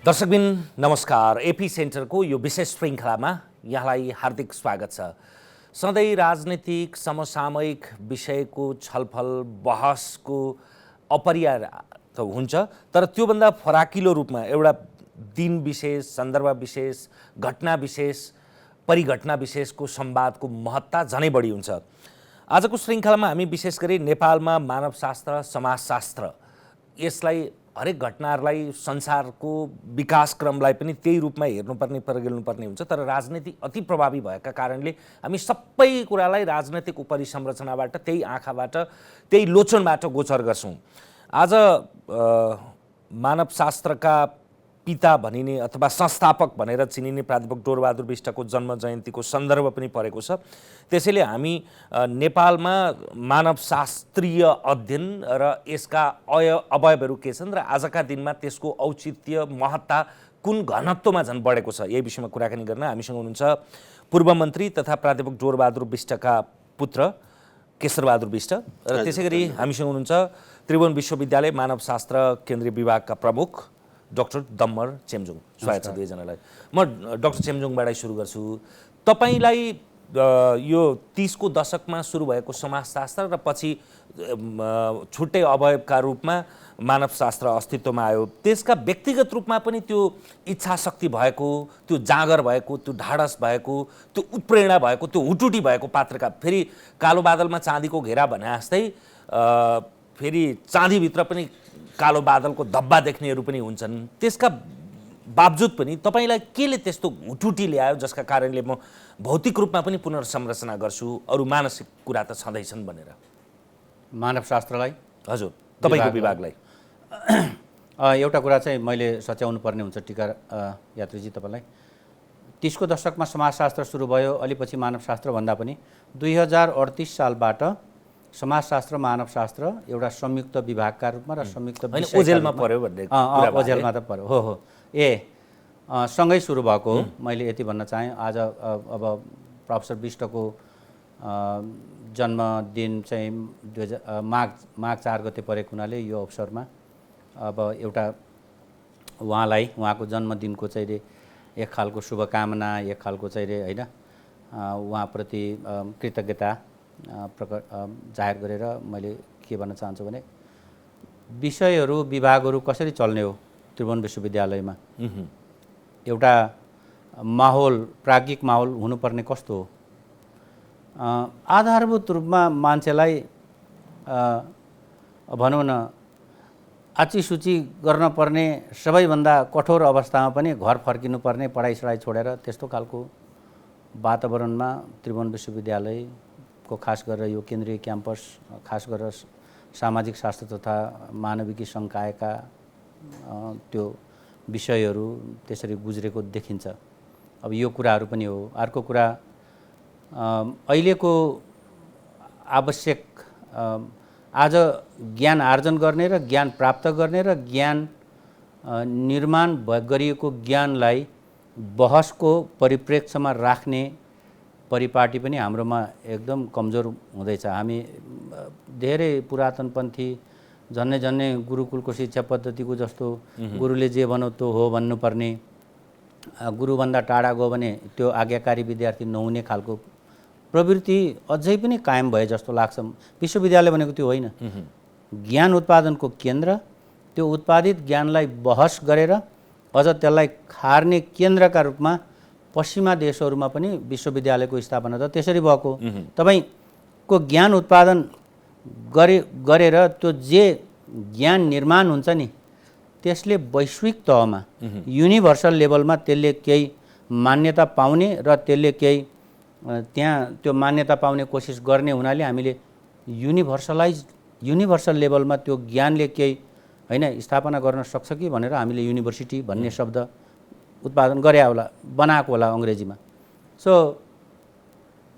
दर्शकबिन नमस्कार। एपी सेन्टरको यो विशेष श्रृङ्खलामा यहाँलाई हार्दिक स्वागत छ। सधैँ राजनीतिक समसामयिक विषयको छलफल बहसको अपरिहार्य त हुन्छ, तर त्योभन्दा फराकिलो रूपमा एउटा दिन विशेष, सन्दर्भ विशेष, घटना विशेष, परिघटना विशेषको संवादको महत्ता झनै बढी हुन्छ। आजको श्रृङ्खलामा हामी विशेष गरी नेपालमा मानवशास्त्र, समाजशास्त्र यसलाई हरेक घटनाहरूलाई संसारको विकासक्रमलाई पनि त्यही रूपमा हेर्नुपर्ने पर्गेल्नुपर्ने हुन्छ। तर राजनीति अति प्रभावी भएका कारणले हामी सबै कुरालाई राजनैतिक उपरिसंरचनाबाट, त्यही आँखाबाट, त्यही लोचनबाट गोचर गर्छौँ। आज मानवशास्त्रका पिता भनिने अथवा संस्थापक भनेर चिनिने प्राध्यापक डोरबहादुर बिष्टको जन्म जयन्तीको सन्दर्भ पनि परेको छ। त्यसैले हामी नेपालमा मानवशास्त्रीय अध्ययन र यसका अवयवहरू के छन् र आजका दिनमा त्यसको औचित्य, महत्ता कुन घनत्वमा झन् बढेको छ, यही विषयमा कुराकानी गर्न हामीसँग हुनुहुन्छ पूर्व मन्त्री तथा प्राध्यापक डोरबहादुर बिष्टका पुत्र केशरबहादुर बिष्ट र त्यसैगरी हामीसँग हुनुहुन्छ त्रिभुवन विश्वविद्यालय मानवशास्त्र केन्द्रीय विभागका प्रमुख डाक्टर दम्मर चेम्जोङ। स्वागत छ दुवैजनालाई। म डाक्टर चेम्जोङबाटै सुरु गर्छु। तपाईलाई यो 30 को दशकमा सुरु भएको समाजशास्त्र र पछि छुट्टै अवयवका रूपमा मानवशास्त्र अस्तित्वमा आयो, त्यसका व्यक्तिगत रूपमा पनि त्यो इच्छाशक्ति भएको, त्यो जाँगर भएको, त्यो ढाडस भएको, त्यो उत्प्रेरणा भएको, त्यो हुटुटी भएको पात्रका फेरि कालो बादलमा चाँदीको घेरा भने जस्तै फेरि चाँदीभित्र पनि कालो बादलको धब्बा देख्नेहरू पनि हुन्छन्। त्यसका बावजुद पनि तपाईलाई केले त्यस्तो हुटुटी ल्यायो जसका कारणले म भौतिक रूपमा पनि पुनर्संरचना गर्छु, अरू मानसिक कुरा त छँदैछन् भनेर? मानवशास्त्रलाई? हजुर, तपाईँको विभागलाई। एउटा कुरा चाहिँ मैले सच्याउनु पर्ने हुन्छ टिका यात्रीजी तपाईँलाई। 30 को दशकमा समाजशास्त्र सुरु भयो, अलि पछि मानवशास्त्र भन्दा पनि 2038 सालबाट समाजशास्त्र मानवशास्त्र एउटा संयुक्त विभागका रूपमा र संयुक्त ओझेलमा पर्यो भन्ने कुरा ओझेलमा त पर्यो। हो सँगै सुरु भएको हो। मैले यति भन्न चाहेँ, आज अब प्रोफेसर बिष्टको जन्मदिन चाहिँ माघ 4 गते परेको हुनाले यो अवसरमा अब एउटा उहाँको जन्मदिनको चाहिँ एक खालको शुभकामना, एक खालको चाहिँ होइन उहाँप्रति कृतज्ञता जाहेर गरेर मैले के भन्न चाहन्छु भने विषयहरू, विभागहरू कसरी चल्ने हो त्रिभुवन विश्वविद्यालयमा, एउटा माहौल, प्राज्ञिक माहौल हुनुपर्ने कस्तो हो, आधारभूत रूपमा मान्छेलाई भनौँ न आचीसूची गर्न पर्ने सबैभन्दा कठोर अवस्थामा पनि घर फर्किनुपर्ने, पढाइ छोडेर त्यस्तो खालको वातावरणमा त्रिभुवन विश्वविद्यालयको खास गरेर यो केन्द्रीय क्याम्पस, खास गरेर सामाजिक शास्त्र तथा मानविकी संकायका त्यो विषयहरू त्यसरी गुज्रेको देखिन्छ। अब यो कुराहरू पनि हो। अर्को कुरा, अहिलेको आवश्यक आज ज्ञान आर्जन गर्ने र ज्ञान प्राप्त गर्ने र ज्ञान निर्माण गरिएको ज्ञानलाई बहसको परिप्रेक्ष्यमा राख्ने परिपाटी पनि हाम्रोमा एकदम कमजोर हुँदैछ। हामी धेरै पुरातनपन्थी, झन्नै गुरुकुलको शिक्षा पद्धतिको जस्तो गुरुले जे भनौ त्यो हो भन्नुपर्ने, गुरुभन्दा टाढा गयो भने त्यो आज्ञाकारी विद्यार्थी नहुने खालको प्रवृत्ति अझै पनि कायम भए जस्तो लाग्छ। विश्वविद्यालय भनेको त्यो होइन, ज्ञान उत्पादनको केन्द्र। त्यो उत्पादित ज्ञानलाई बहस गरेर अझ त्यसलाई खार्ने केन्द्रका रूपमा पश्चिमा देशहरूमा पनि विश्वविद्यालयको स्थापना त त्यसरी भएको। तपाईँको ज्ञान उत्पादन गरेर त्यो जे ज्ञान निर्माण हुन्छ नि, त्यसले वैश्विक तहमा युनिभर्सल लेभलमा त्यसले केही मान्यता पाउने र त्यसले केही त्यहाँ त्यो मान्यता पाउने कोसिस गर्ने हुनाले हामीले युनिभर्सल लेभलमा त्यो ज्ञानले केही होइन स्थापना गर्न सक्छ कि भनेर हामीले युनिभर्सिटी भन्ने शब्द उत्पादन गरे होला, बनाएको होला अङ्ग्रेजीमा। सो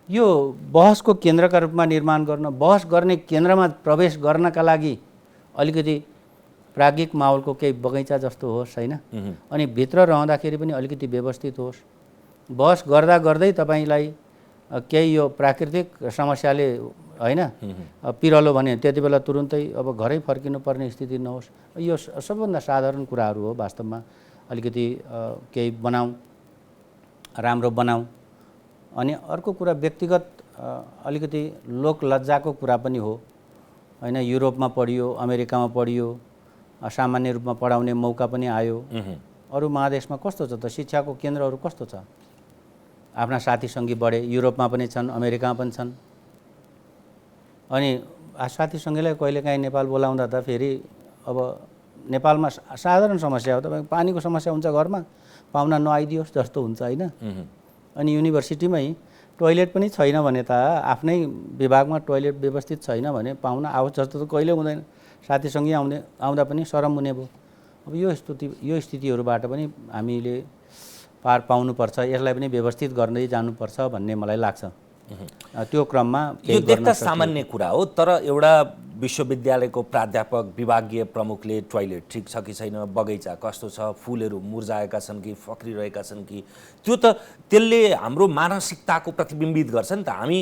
यो बहसको केन्द्रका रूपमा निर्माण गर्न, बहस गर्ने केन्द्रमा प्रवेश गर्नका लागि अलिकति प्राज्ञिक माहौलको केही बगैँचा जस्तो होस् होइन, अनि भित्र रहँदाखेरि पनि अलिकति व्यवस्थित होस्। बहस गर्दा गर्दै तपाईँलाई केही यो प्राकृतिक समस्याले होइन पिरलो भने त्यति बेला तुरुन्तै अब घरै फर्किनुपर्ने स्थिति नहोस्। यो सबभन्दा साधारण कुराहरू हो वास्तवमा। अलिकति केही बनाऊँ, राम्रो बनाऊँ। अनि अर्को कुरा व्यक्तिगत अलिकति लोक लज्जाको कुरा पनि हो हैन। युरोपमा पढियो, अमेरिकामा पढियो, सामान्य रूपमा पढाउने मौका पनि आयो। अरू महादेशमा कस्तो छ त शिक्षाको केन्द्रहरू कस्तो छ? आफ्ना साथीसँगी बढे, युरोपमा पनि छन्, अमेरिकामा पनि छन्। अनि साथीसँगीलाई कहिलेकाहीँ नेपाल बोलाउँदा त फेरि अब नेपालमा साधारण समस्या हो, तपाईँ पानीको समस्या हुन्छ घरमा, पाहुना नआइदियोस् जस्तो हुन्छ हैन। अनि युनिभर्सिटीमै टोइलेट पनि छैन भने त, आफ्नै विभागमा टोइलेट व्यवस्थित छैन भने पाहुना आओस् जस्तो त कहिले हुँदैन। साथीसँगै आउँदा पनि शरम हुने भयो। अब यो स्थितिहरूबाट पनि हामीले पार पाउनुपर्छ, यसलाई पनि व्यवस्थित गर्दै जानुपर्छ भन्ने मलाई लाग्छ। त्यो क्रममा यो देख्दा सामान्य कुरा हो, तर एउटा विश्वविद्यालयको प्राध्यापक, विभागीय प्रमुखले टोइलेट ठिक छ कि छैन, बगैँचा कस्तो छ, फुलहरू मुर्जाएका छन् कि फक्रिरहेका छन् कि, त्यो त त्यसले हाम्रो मानसिकताको प्रतिबिम्बित गर्छ नि त। हामी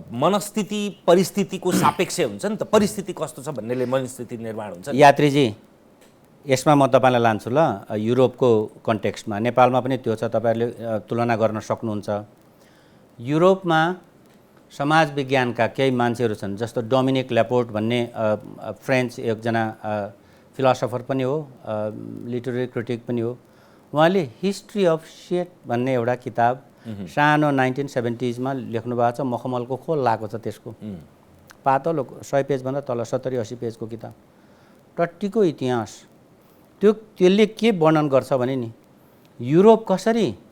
मनस्थिति परिस्थितिको सापेक्ष हुन्छ नि त, परिस्थिति कस्तो छ भन्नेले मनस्थिति निर्माण हुन्छ। यात्रीजी, यसमा म तपाईँलाई लान्छु ल। युरोपको कन्टेक्स्टमा, नेपालमा पनि त्यो छ, तपाईँहरूले तुलना गर्न सक्नुहुन्छ। युरोपमा समाज विज्ञानका केही मान्छेहरू छन्, जस्तो डोमिनिक लेपोर्ट भन्ने फ्रेन्च एकजना फिलोसोफर पनि हो, लिटरेरी क्रिटिक पनि हो। उहाँले हिस्ट्री अफ सेट भन्ने एउटा किताब सानो 1970s लेख्नु भएको छ। मखमलको खोल लागेको छ त्यसको, पातलो 100 पेजभन्दा तल, 70-80 पेजको किताब, टट्टीको इतिहास। त्यसले के वर्णन गर्छ भने नि, युरोप कसरी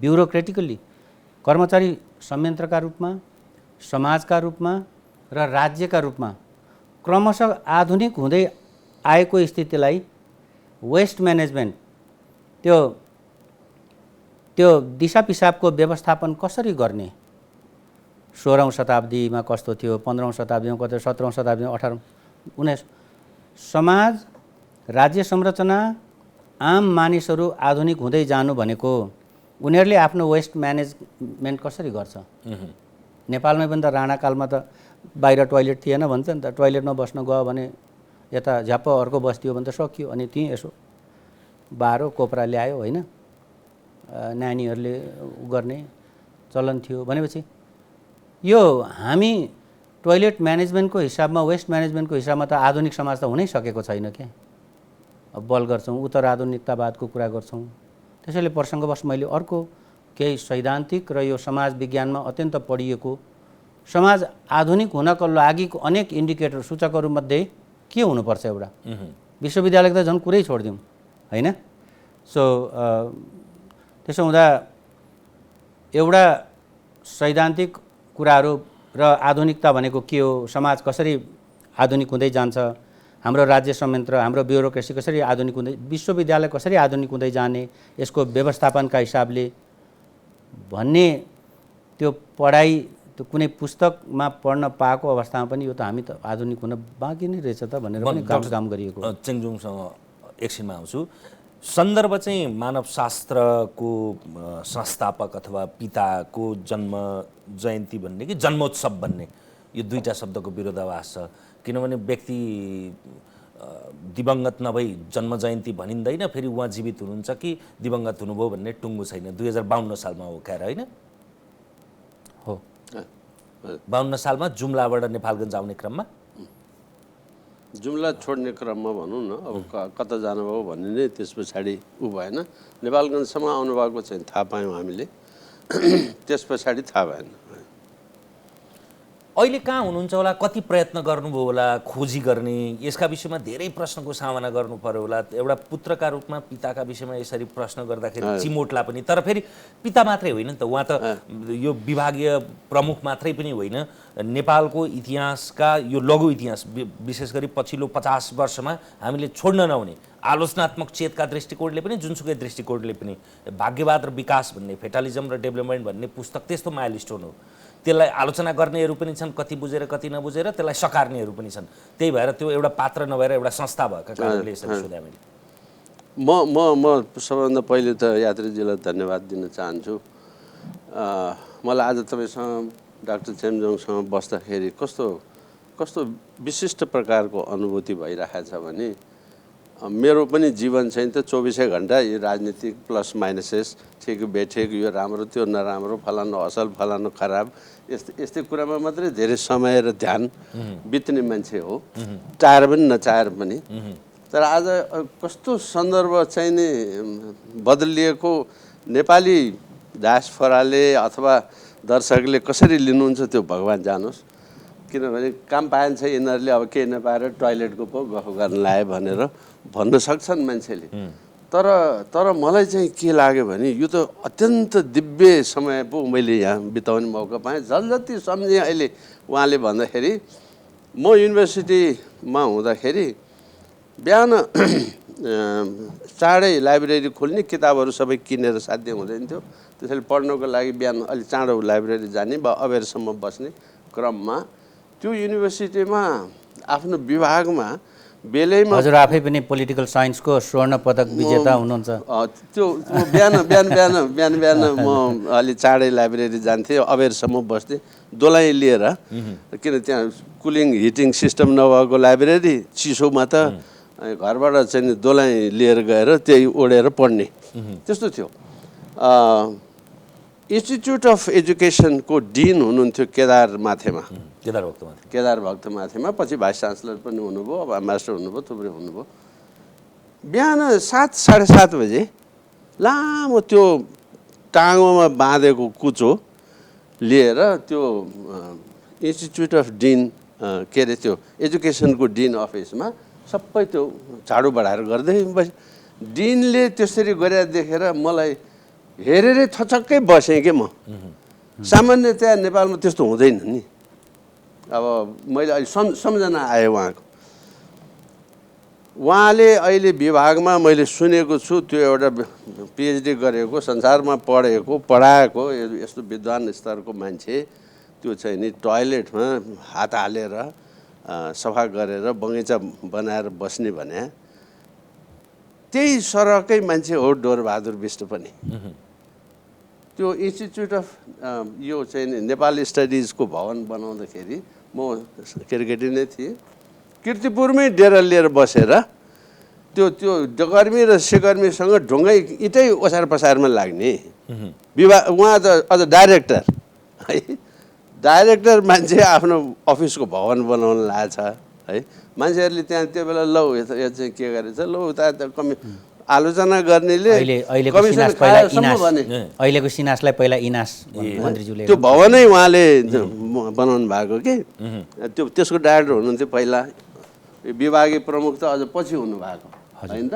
ब्युरोक्रेटिकली कर्मचारी संयन्त्रका रूपमा, समाजका रूपमा र राज्यका रूपमा क्रमशः आधुनिक हुँदै आएको स्थितिलाई वेस्ट म्यानेजमेन्ट, त्यो दिशा पिसाबको व्यवस्थापन कसरी गर्ने, 16औं शताब्दीमा कस्तो थियो, 15औं शताब्दीमा कस्तो, 17औं शताब्दीमा, 18औं, 19, समाज, राज्य संरचना, आम मानिसहरू आधुनिक हुँदै जानु भनेको उनीहरूले आफ्नो वेस्ट म्यानेजमेन्ट कसरी गर्छ। नेपालमै पनि त राणाकालमा त बाहिर टोइलेट थिएन भन्छ नि त। टोइलेटमा बस्न गयो भने यता झ्याप्प अर्को बस्दियो भने त सकियो। अनि त्यहीँ यसो बाह्रो कोप्रा ल्यायो होइन, नानीहरूले गर्ने चलन थियो भनेपछि यो हामी टोइलेट म्यानेजमेन्टको हिसाबमा, वेस्ट म्यानेजमेन्टको हिसाबमा त आधुनिक समाज त हुनै सकेको छैन क्या। अब बल गर्छौँ, उत्तर आधुनिकतावादको कुरा गर्छौँ। त्यसैले प्रसङ्गवश मैले अर्को केही सैद्धान्तिक र यो समाज विज्ञानमा अत्यन्त पढिएको समाज आधुनिक हुनको लागिको अनेक इन्डिकेटर, सूचकहरूमध्ये के हुनुपर्छ एउटा, विश्वविद्यालयको त झन् कुरै छोडिदिउँ होइन। सो त्यसो हुँदा एउटा सैद्धान्तिक कुराहरू र आधुनिकता भनेको के हो, समाज कसरी आधुनिक हुँदै जान्छ, हाम्रो राज्य संयन्त्र, हाम्रो ब्युरोक्रेसी कसरी आधुनिक हुँदै, विश्वविद्यालय कसरी आधुनिक हुँदै जाने, यसको व्यवस्थापनका हिसाबले भन्ने त्यो पढाइ, त्यो कुनै पुस्तकमा पढ्न पाएको अवस्थामा पनि यो त हामी त आधुनिक हुन बाँकी नै रहेछ त भनेर पनि काम गरिएको। चेङजुङसँग एकछिनमा आउँछु। सन्दर्भ चाहिँ मानवशास्त्रको संस्थापक अथवा पिताको जन्म जयन्ती भन्ने कि जन्मोत्सव भन्ने, यो दुईटा शब्दको विरोधाभास छ। किनभने व्यक्ति दिवंगत नभई जन्म जयन्ती भनिँदैन, फेरि उहाँ जीवित हुनुहुन्छ कि दिवंगत हुनुभयो भन्ने टुङ्गो छैन। 2052 सालमा हो ख्यार होइन हो, 52 सालमा जुम्लाबाट नेपालगञ्ज आउने क्रममा, जुम्ला छोड्ने क्रममा भनौँ न, अब कता जानुभयो भन्ने नै त्यस पछाडि ऊ भएन। नेपालगञ्जसम्म आउनुभएको चाहिँ थाहा पायौँ हामीले, त्यस पछाडि थाहा भएन। अहिले कहाँ हुनुहुन्छ होला, कति प्रयत्न गर्नुभयो होला खोजी गर्ने, यसका विषयमा धेरै प्रश्नको सामना गर्नु पर्यो होला। एउटा पुत्रका रूपमा पिताका विषयमा यसरी प्रश्न गर्दाखेरि चिमोटला पनि, तर फेरि पिता मात्रै होइन नि त, उहाँ त यो विभागीय प्रमुख मात्रै पनि होइन। नेपालको इतिहासका यो लघु इतिहास, विशेष गरी पछिल्लो 50 वर्षमा हामीले छोड्न नहुने आलोचनात्मक चेतका दृष्टिकोणले पनि, जुनसुकै दृष्टिकोणले पनि, भाग्यवाद र विकास भन्ने, फेटालिजम र डेभलपमेन्ट भन्ने पुस्तक त्यस्तो माइलस्टोन हो। त्यसलाई आलोचना गर्नेहरू पनि छन्, कति बुझेर कति नबुझेर, त्यसलाई सकार्नेहरू पनि छन्। त्यही भएर त्यो एउटा पात्र नभएर एउटा संस्था भएका कारणले यसरी सोधे मैले। म सबभन्दा पहिले त यात्रीजीलाई धन्यवाद दिन चाहन्छु। मलाई आज तपाईँसँग, डाक्टर चेम्जोङसँग बस्दाखेरि कस्तो विशिष्ट प्रकारको अनुभूति भइरहेको छ भने, मेरो पनि जीवन चाहिँ त 24 घण्टा यो राजनीतिक प्लस माइनसेस ठिक बेठिक यो राम्रो त्यो नराम्रो फलानु असल फलानु खराब यस्तै कुरामा मात्रै धेरै समय र ध्यान बित्ने मान्छे हो, चाहेर पनि नचाहेर पनि। तर आज कस्तो सन्दर्भ चाहिँ नि बदलिएको नेपाली डायस्पोराले अथवा दर्शकले कसरी लिनुहुन्छ त्यो भगवान् जानोस्। किनभने काम पाएन्छ यिनीहरूले अब केही नपाएर टोयलेटको पो गफ गर्न लाए भनेर भन्न सक्छन् मान्छेले। तर मलाई चाहिँ के लाग्यो भने यो त अत्यन्त दिव्य समय पो मैले यहाँ बिताउने मौका पाएँ। जति सम्झेँ अहिले उहाँले भन्दाखेरि म युनिभर्सिटीमा हुँदाखेरि बिहान चाँडै लाइब्रेरी खोल्ने, किताबहरू सबै किनेर साध्य हुँदैन थियो, त्यसैले पढ्नको लागि बिहान अलि चाँडो लाइब्रेरी जाने वा अबेरसम्म बस्ने क्रममा त्यो युनिभर्सिटीमा आफ्नो विभागमा बेलैमा हजुर आफै पनि पोलिटिकल साइन्सको स्वर्ण पदक विजेता हुनुहुन्छ। त्यो बिहान म अलि चाँडै लाइब्रेरी जान्थेँ, अबेरसम्म बस्थेँ दोलाइ लिएर, किन त्यहाँ कुलिङ हिटिङ सिस्टम नभएको लाइब्रेरी चिसोमा त घरबाट चाहिँ दोलाइ लिएर गएर त्यही ओढेर पढ्ने त्यस्तो थियो। इन्स्टिट्युट अफ एजुकेसनको डिन हुनुहुन्थ्यो केदार भक्त माथेमा, पछि भाइस चान्सलर पनि हुनुभयो, अब मास्टर हुनुभयो, थुप्रै हुनुभयो। बिहान 7 साढे 7 बजे लामो त्यो टाँगोमा बाँधेको कुचो लिएर त्यो इन्स्टिट्युट अफ डिन के अरे त्यो एजुकेसनको डिन अफिसमा सबै त्यो झाडु बढाएर गर्दै बस। डिनले त्यसरी गरेर देखेर मलाई हेरेरै थचक्कै बसेँ के म। सामान्यतया नेपालमा त्यस्तो हुँदैन नि। अब मैले अहिले सम्झना आयो उहाँले अहिले विभागमा मैले सुनेको छु त्यो एउटा पिएचडी गरेको, संसारमा पढाएको यस्तो विद्वान स्तरको मान्छे त्यो चाहिँ नि टोयलेटमा हात हालेर सफा गरेर बगैँचा बनाएर बस्ने भने त्यही सरकै मान्छे हो डोरबहादुर बिष्ट पनि। त्यो इन्स्टिट्युट अफ यो चाहिँ नेपाली स्टडिजको भवन बनाउँदाखेरि म केटाकेटी नै थिएँ, किर्तिपुरमै डेरा लिएर बसेर त्यो डकर्मी र सेकर्मीसँग ढुङ्गै इटै ओसार पसारमा लाग्ने विभाग। उहाँ त अझ डाइरेक्टर है, डाइरेक्टर मान्छे आफ्नो अफिसको भवन बनाउन लागेछ है। मान्छेहरूले त्यहाँ त्यो बेला लौ यो चाहिँ के गरेछ, लौ उता कमी आलोचना गर्नेले अहिलेको सिनासलाई पहिला इनास मन्त्रीज्यूले त्यो भवनै उहाँले बनाउनु भएको कि त्यसको डाइरेक्टर हुनुहुन्थ्यो पहिला, विभागीय प्रमुख त अझ पछि हुनुभएको होइन त।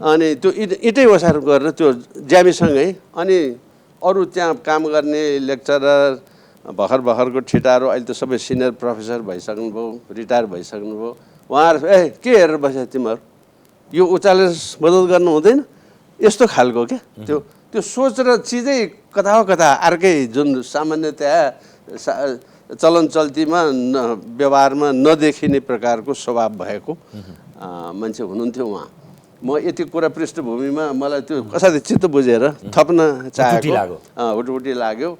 अनि त्यो इटै ओसार गरेर त्यो ज्यामीसँगै, अनि अरू त्यहाँ काम गर्ने लेक्चरर भर्खरको ठिटाहरू अहिले त सबै सिनियर प्रोफेसर भइसक्नुभयो, रिटायर भइसक्नुभयो। उहाँहरू के हेरेर बस्यो तिमीहरू, यो उचालेर मद्दत गर्नु हुँदैन, यस्तो खालको क्या त्यो सोच र चिजै कता हो कता अर्कै, जुन सामान्यतया चलन चल्तीमा व्यवहारमा नदेखिने प्रकारको स्वभाव भएको मान्छे हुनुहुन्थ्यो उहाँ। म यति कुरा पृष्ठभूमिमा मलाई त्यो कसरी चित्त बुझेर थप्न चाहेको, हुटहुटी लाग्यो।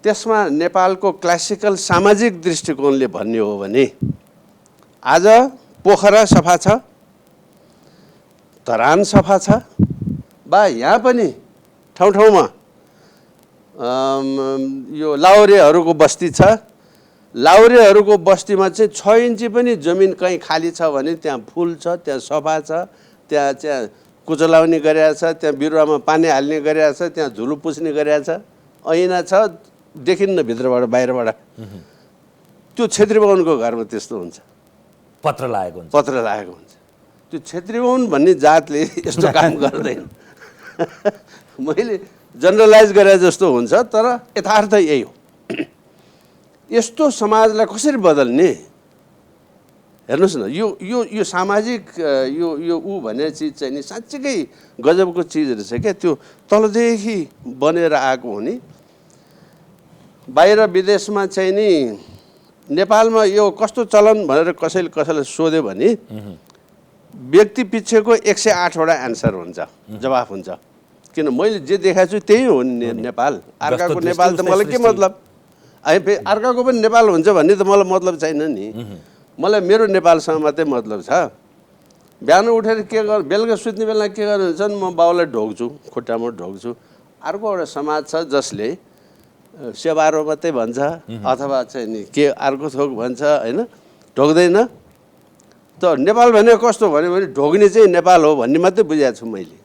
त्यसमा नेपालको क्लासिकल सामाजिक दृष्टिकोणले भन्ने हो भने आज पोखरा सफा छ, धरान सफा छ, बा यहाँ पनि ठाउँमा यो लाउरेहरूको बस्ती छ। लाउरेहरूको बस्तीमा चाहिँ 6 इन्ची पनि जमिन कहीँ खाली छ भने त्यहाँ फुल छ, त्यहाँ सफा छ, त्यहाँ कुचो लाउने गरिएको छ, त्यहाँ बिरुवामा पानी हाल्ने गरिएको छ, त्यहाँ झुलु पुस्ने गरिएको छ, ऐना छ, देखिन्न भित्रबाट बाहिरबाट। त्यो छेत्री बाहुनको घरमा त्यस्तो हुन्छ, पत्र लागेको हुन्छ। त्यो छेत्री बाहुन भन्ने जातले यस्तो काम गर्दैन। मैले जनरलाइज गरे जस्तो हुन्छ, तर यथार्थ यही हो। यस्तो समाजलाई कसरी बदल्ने, हेर्नुहोस् न, यो सामाजिक यो ऊ भन्ने चिज चाहिँ नि साँच्चीकै गजबको चिज रहेछ क्या। त्यो तलदेखि बनेर आएको हो नि। बाहिर विदेशमा चाहिँ नि नेपालमा यो कस्तो चलन भनेर कसैलाई सोध्यो भने व्यक्ति पछिको 108वटा एन्सर हुन्छ, जवाफ हुन्छ। किन मैले जे देखाएको छु त्यही हो नि नेपाल। अर्काको नेपाल त मलाई के मतलब, अर्काको पनि नेपाल हुन्छ भन्ने त मलाई मतलब छैन नि। मलाई मेरो नेपालसँग मात्रै मतलब छ। बिहान उठेर के गर बेलुका सुत्ने बेला के गर्नुहुन्छ भने म बाउलाई ढोग्छु, खुट्टामा ढोग्छु। अर्को एउटा समाज छ जसले सेवारो मात्रै भन्छ अथवा चाहिँ नि के अर्को थोक भन्छ होइन, ढोग्दैन। त नेपाल भनेको कस्तो भन्यो भने ढोग्ने चाहिँ नेपाल हो भन्ने मात्रै बुझाएको छु मैले।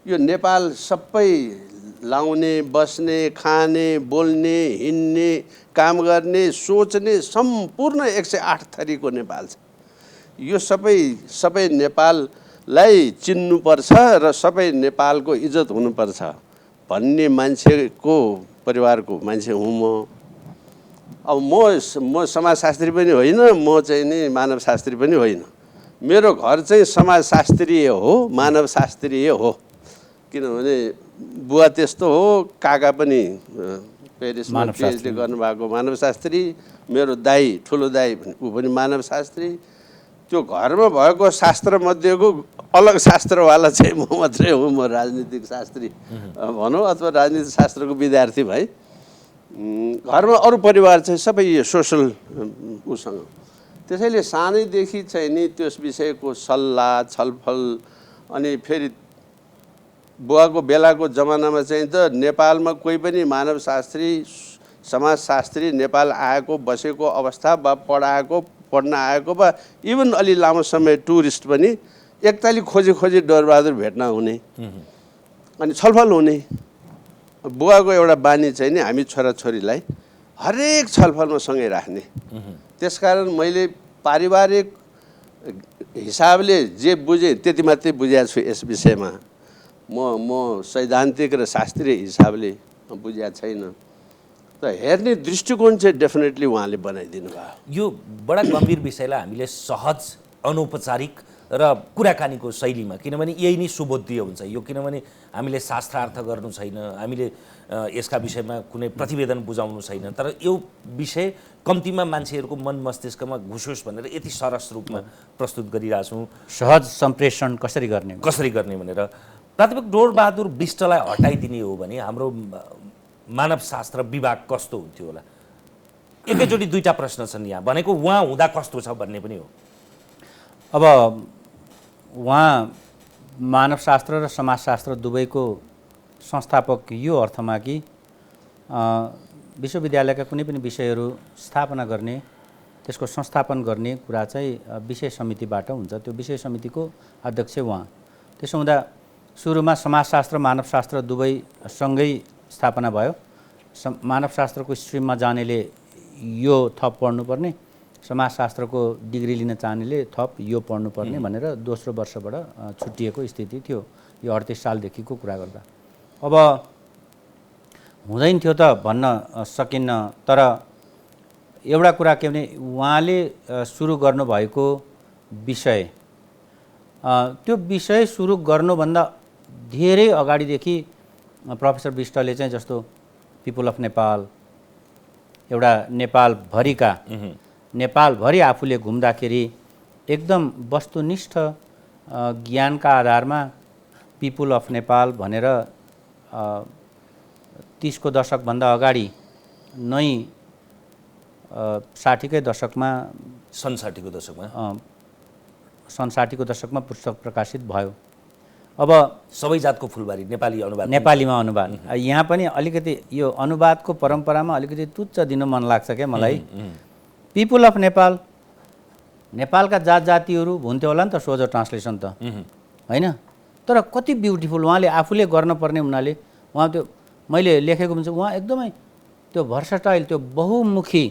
यो नेपाल सबै लाउने, बस्ने, खाने, बोल्ने, हिँड्ने, काम गर्ने, सोच्ने सम्पूर्ण 108 थरीको नेपाल छ। यो सबै नेपाललाई चिन्नुपर्छ र सबै नेपालको इज्जत हुनुपर्छ भन्ने मान्छेको परिवारको मान्छे हुँ म। अब म समाजशास्त्री पनि होइन, म चाहिँ नि मानवशास्त्री पनि होइन। मेरो घर चाहिँ समाजशास्त्रीय हो, मानवशास्त्रीय हो। किनभने बुवा त्यस्तो हो, काका पनि पेरिसमा पिएचडी गर्नुभएको मानवशास्त्री, मेरो दाई ठुलो दाई ऊ पनि मानवशास्त्री। त्यो घरमा भएको शास्त्रमध्येको अलग शास्त्रवाला चाहिँ म मात्रै हो। म राजनीतिक शास्त्री भनौँ अथवा राजनीतिक शास्त्रको विद्यार्थी भएँ। घरमा अरू परिवार चाहिँ सबै यो सोसल उसँग। त्यसैले सानैदेखि चाहिँ नि त्यस विषयको सल्लाह छलफल। अनि फेरि बुवाको बेलाको जमानामा चाहिँ त नेपालमा कोही पनि मानवशास्त्री समाजशास्त्री नेपाल आएको बसेको अवस्था वा पढ्न आएको वा इभन अलि लामो समय टुरिस्ट पनि एकताली खोजी डरबहादुर भेट्न हुने अनि छलफल हुने। बुवाको एउटा बानी चाहिँ नि हामी छोराछोरीलाई हरेक छलफलमा सँगै राख्ने। त्यसकारण मैले पारिवारिक हिसाबले जे बुझेँ त्यति मात्रै बुझेको छु यस विषयमा। म सैद्धान्तिक र शास्त्रीय हिसाबले बुझेको छैन। त हेर्ने दृष्टिकोण चाहिँ डेफिनेटली उहाँले बनाइदिनु भयो। यो बडा गम्भीर विषयलाई हामीले सहज अनौपचारिक र कुराकानीको शैलीमा, किनभने यही नै सुबोध्य हुन्छ यो। किनभने हामीले शास्त्रार्थ गर्नु छैन, हामीले यसका विषयमा कुनै प्रतिवेदन बुझाउनु छैन, तर यो विषय कम्तीमा मान्छेहरूको मन मस्तिष्कमा घुसोस् भनेर यति सरस रूपमा प्रस्तुत गरिरहेछौँ। सहज सम्प्रेषण कसरी गर्ने भनेर प्राध्यापक डोरबहादुर बिष्टलाई हटाइदिने हो भने हाम्रो मानवशास्त्र विभाग कस्तो हुन्थ्यो होला? एकैचोटि दुईटा प्रश्न छन् यहाँ। भनेको उहाँ हुँदा कस्तो छ भन्ने पनि हो। अब उहाँ मानवशास्त्र र समाजशास्त्र दुवैको संस्थापक यो अर्थमा कि विश्वविद्यालयका कुनै पनि विषयहरू स्थापना गर्ने, त्यसको संस्थापन गर्ने कुरा चाहिँ विषय समितिबाट हुन्छ। त्यो विषय समितिको अध्यक्ष उहाँ। त्यसो हुँदा सुरुमा समाजशास्त्र मानवशास्त्र दुवै सँगै स्थापना भयो। मानवशास्त्रको स्ट्रिममा जानेले यो थप पढ्नुपर्ने, समाजशास्त्रको डिग्री लिन चाहनेले थप यो पढ्नुपर्ने भनेर दोस्रो वर्षबाट छुट्टिएको स्थिति थियो। यो 38 सालदेखिको कुरा गर्दा। अब हुँदैन थियो त भन्न सकिन्न। तर एउटा कुरा के भने उहाँले सुरु गर्नुभएको विषय, त्यो विषय सुरु गर्नुभन्दा धेरै अगाडिदेखि प्रोफेसर बिष्टले चाहिँ जस्तो पिपुल अफ नेपाल, एउटा नेपालभरि आफूले घुम्दाखेरि एकदम वस्तुनिष्ठ ज्ञानका आधारमा पिपुल अफ नेपाल भनेर 30 को दशकभन्दा अगाडि नै 60कै दशकमा सन् 60 को दशकमा पुस्तक प्रकाशित भयो। अब सबै जातको फुलबारी नेपालीमा अनुवाद। यहाँ पनि अलिकति यो अनुवादको परम्परामा अलिकति तुच्छ दिनु मन लाग्छ क्या मलाई। पिपुल अफ नेपाल, नेपालका जात जातिहरू हुन्थ्यो होला नि त सोझो ट्रान्सलेसन त होइन। तर कति ब्युटिफुल उहाँले आफूले गर्नुपर्ने हुनाले उहाँ त्यो मैले लेखेको हुन्छ। उहाँ एकदमै त्यो भर्सटाइल, त्यो बहुमुखी